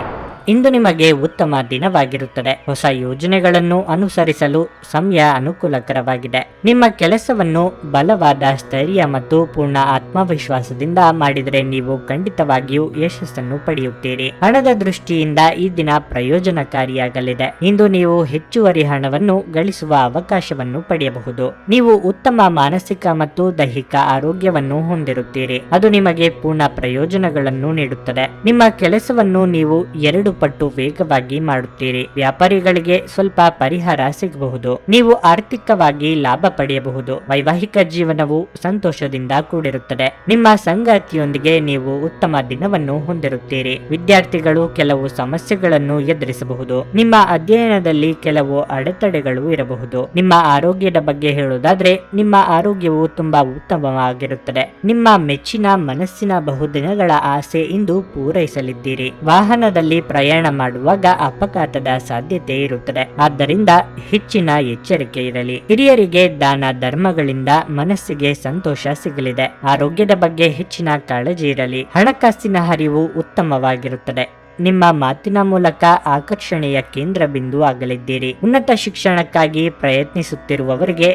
ಇಂದು ನಿಮಗೆ ಉತ್ತಮ ದಿನವಾಗಿರುತ್ತದೆ. ಹೊಸ ಯೋಜನೆಗಳನ್ನು ಅನುಸರಿಸಲು ಸಮಯ ಅನುಕೂಲಕರವಾಗಿದೆ. ನಿಮ್ಮ ಕೆಲಸವನ್ನು ಬಲವಾದ ಸ್ಥೈರ್ಯ ಮತ್ತು ಪೂರ್ಣ ಆತ್ಮವಿಶ್ವಾಸದಿಂದ ಮಾಡಿದರೆ ನೀವು ಖಂಡಿತವಾಗಿಯೂ ಯಶಸ್ಸನ್ನು ಪಡೆಯುತ್ತೀರಿ. ಹಣದ ದೃಷ್ಟಿಯಿಂದ ಈ ದಿನ ಪ್ರಯೋಜನಕಾರಿಯಾಗಲಿದೆ. ಇಂದು ನೀವು ಹೆಚ್ಚುವರಿ ಹಣವನ್ನು ಗಳಿಸುವ ಅವಕಾಶವನ್ನು ಪಡೆಯಬಹುದು. ನೀವು ಉತ್ತಮ ಮಾನಸಿಕ ಮತ್ತು ದೈಹಿಕ ಆರೋಗ್ಯವನ್ನು ಹೊಂದಿರುತ್ತೀರಿ. ಅದು ನಿಮಗೆ ಪೂರ್ಣ ಪ್ರಯೋಜನಗಳನ್ನು ನೀಡುತ್ತದೆ. ನಿಮ್ಮ ಕೆಲಸವನ್ನು ನೀವು 2 ಪಟ್ಟು ವೇಗವಾಗಿ ಮಾಡುತ್ತೀರಿ. ವ್ಯಾಪಾರಿಗಳಿಗೆ ಸ್ವಲ್ಪ ಪರಿಹಾರ ಸಿಗಬಹುದು. ನೀವು ಆರ್ಥಿಕವಾಗಿ ಲಾಭ ಪಡೆಯಬಹುದು. ವೈವಾಹಿಕ ಜೀವನವು ಸಂತೋಷದಿಂದ ಕೂಡಿರುತ್ತದೆ. ನಿಮ್ಮ ಸಂಗಾತಿಯೊಂದಿಗೆ ನೀವು ಉತ್ತಮ ದಿನವನ್ನು ಹೊಂದಿರುತ್ತೀರಿ. ವಿದ್ಯಾರ್ಥಿಗಳು ಕೆಲವು ಸಮಸ್ಯೆಗಳನ್ನು ಎದುರಿಸಬಹುದು. ನಿಮ್ಮ ಅಧ್ಯಯನದಲ್ಲಿ ಕೆಲವು ಅಡೆತಡೆಗಳು ಇರಬಹುದು. ನಿಮ್ಮ ಆರೋಗ್ಯದ ಬಗ್ಗೆ ಹೇಳುವುದಾದ್ರೆ ನಿಮ್ಮ ಆರೋಗ್ಯವು ತುಂಬಾ ಉತ್ತಮವಾಗಿರುತ್ತದೆ. ನಿಮ್ಮ ಮೆಚ್ಚಿನ ಮನಸ್ಸಿನ ಬಹುದಿನಗಳ ಆಸೆ ಇಂದು ಪೂರೈಸಲಿದ್ದೀರಿ. ವಾಹನದಲ್ಲಿ ಪ್ರಯಾಣ ಮಾಡುವಾಗ ಅಪಘಾತದ ಸಾಧ್ಯತೆ ಇರುತ್ತದೆ. ಆದ್ದರಿಂದ ಹೆಚ್ಚಿನ ಎಚ್ಚರಿಕೆ ಇರಲಿ. ಹಿರಿಯರಿಗೆ ದಾನ ಧರ್ಮಗಳಿಂದ ಮನಸ್ಸಿಗೆ ಸಂತೋಷ ಸಿಗಲಿದೆ. ಆರೋಗ್ಯದ ಬಗ್ಗೆ ಹೆಚ್ಚಿನ ಕಾಳಜಿ ಇರಲಿ. ಹಣಕಾಸಿನ ಹರಿವು ಉತ್ತಮವಾಗಿರುತ್ತದೆ. ನಿಮ್ಮ ಮಾತಿನ ಮೂಲಕ ಆಕರ್ಷಣೆಯ ಕೇಂದ್ರ ಬಿಂದು ಆಗಲಿದ್ದೀರಿ. ಉನ್ನತ ಶಿಕ್ಷಣಕ್ಕಾಗಿ ಪ್ರಯತ್ನಿಸುತ್ತಿರುವವರಿಗೆ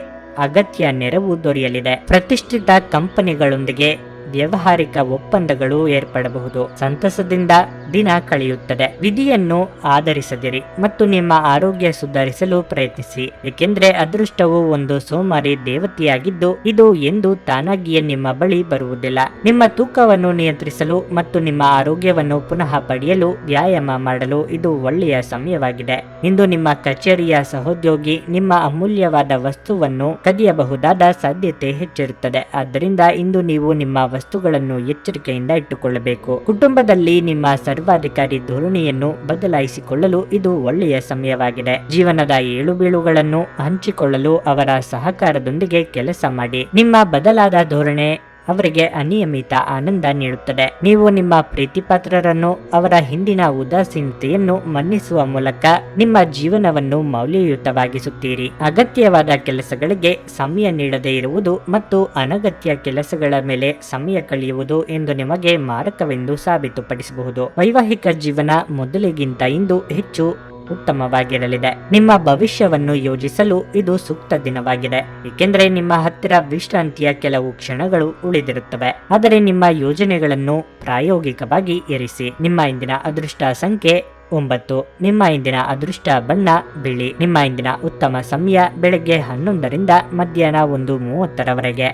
ಅಗತ್ಯ ನೆರವು ದೊರೆಯಲಿದೆ. ಪ್ರತಿಷ್ಠಿತ ಕಂಪನಿಗಳೊಂದಿಗೆ ವ್ಯಾವಹಾರಿಕ ಒಪ್ಪಂದಗಳು ಏರ್ಪಡಬಹುದು. ಸಂತಸದಿಂದ ದಿನ ಕಳೆಯುತ್ತದೆ. ವಿಧಿಯನ್ನು ಆಧರಿಸದಿರಿ ಮತ್ತು ನಿಮ್ಮ ಆರೋಗ್ಯ ಸುಧಾರಿಸಲು ಪ್ರಯತ್ನಿಸಿ, ಏಕೆಂದರೆ ಅದೃಷ್ಟವು ಒಂದು ಸೋಮಾರಿ ದೇವತೆಯಾಗಿದ್ದು ಇದು ಎಂದು ತಾನಾಗಿಯೇ ನಿಮ್ಮ ಬಳಿ ಬರುವುದಿಲ್ಲ. ನಿಮ್ಮ ತೂಕವನ್ನು ನಿಯಂತ್ರಿಸಲು ಮತ್ತು ನಿಮ್ಮ ಆರೋಗ್ಯವನ್ನು ಪುನಃ ಪಡೆಯಲು ವ್ಯಾಯಾಮ ಮಾಡಲು ಇದು ಒಳ್ಳೆಯ ಸಮಯವಾಗಿದೆ. ಇಂದು ನಿಮ್ಮ ಕಚೇರಿಯ ಸಹೋದ್ಯೋಗಿ ನಿಮ್ಮ ಅಮೂಲ್ಯವಾದ ವಸ್ತುವನ್ನು ಕದಿಯಬಹುದಾದ ಸಾಧ್ಯತೆ ಹೆಚ್ಚಿರುತ್ತದೆ. ಆದ್ದರಿಂದ ಇಂದು ನೀವು ನಿಮ್ಮ ವಸ್ತುಗಳನ್ನು ಎಚ್ಚರಿಕೆಯಿಂದ ಇಟ್ಟುಕೊಳ್ಳಬೇಕು. ಕುಟುಂಬದಲ್ಲಿ ನಿಮ್ಮ ಸರ್ವಾಧಿಕಾರಿ ಧೋರಣೆಯನ್ನು ಬದಲಾಯಿಸಿಕೊಳ್ಳಲು ಇದು ಒಳ್ಳೆಯ ಸಮಯವಾಗಿದೆ. ಜೀವನದ ಏಳುಬೀಳುಗಳನ್ನು ಹಂಚಿಕೊಳ್ಳಲು ಅವರ ಸಹಕಾರದೊಂದಿಗೆ ಕೆಲಸ ಮಾಡಿ. ನಿಮ್ಮ ಬದಲಾದ ಧೋರಣೆ ಅವರಿಗೆ ಅನಿಯಮಿತ ಆನಂದ ನೀಡುತ್ತದೆ. ನೀವು ನಿಮ್ಮ ಪ್ರೀತಿಪಾತ್ರರನ್ನು ಅವರ ಹಿಂದಿನ ಉದಾಸೀನತೆಯನ್ನು ಮನ್ನಿಸುವ ಮೂಲಕ ನಿಮ್ಮ ಜೀವನವನ್ನು ಮೌಲ್ಯಯುತವಾಗಿಸುತ್ತೀರಿ. ಅಗತ್ಯವಾದ ಕೆಲಸಗಳಿಗೆ ಸಮಯ ನೀಡದೇ ಇರುವುದು ಮತ್ತು ಅನಗತ್ಯ ಕೆಲಸಗಳ ಮೇಲೆ ಸಮಯ ಕಳೆಯುವುದು ಎಂದು ನಿಮಗೆ ಮಾರಕವೆಂದು ಸಾಬೀತುಪಡಿಸಬಹುದು. ವೈವಾಹಿಕ ಜೀವನ ಮೊದಲಿಗಿಂತ ಇಂದು ಹೆಚ್ಚು ಉತ್ತಮವಾಗಿರಲಿದೆ. ನಿಮ್ಮ ಭವಿಷ್ಯವನ್ನು ಯೋಜಿಸಲು ಇದು ಸೂಕ್ತ ದಿನವಾಗಿದೆ, ಏಕೆಂದರೆ ನಿಮ್ಮ ಹತ್ತಿರ ವಿಶ್ರಾಂತಿಯ ಕೆಲವು ಕ್ಷಣಗಳು ಉಳಿದಿರುತ್ತವೆ. ಆದರೆ ನಿಮ್ಮ ಯೋಜನೆಗಳನ್ನು ಪ್ರಾಯೋಗಿಕವಾಗಿ ಇರಿಸಿ. ನಿಮ್ಮ ಇಂದಿನ ಅದೃಷ್ಟ ಸಂಖ್ಯೆ 9. ನಿಮ್ಮ ಇಂದಿನ ಅದೃಷ್ಟ ಬಣ್ಣ ಬಿಳಿ. ನಿಮ್ಮ ಇಂದಿನ ಉತ್ತಮ ಸಮಯ ಬೆಳಗ್ಗೆ 11 ರಿಂದ ಮಧ್ಯಾಹ್ನ 1:30 ರವರೆಗೆ.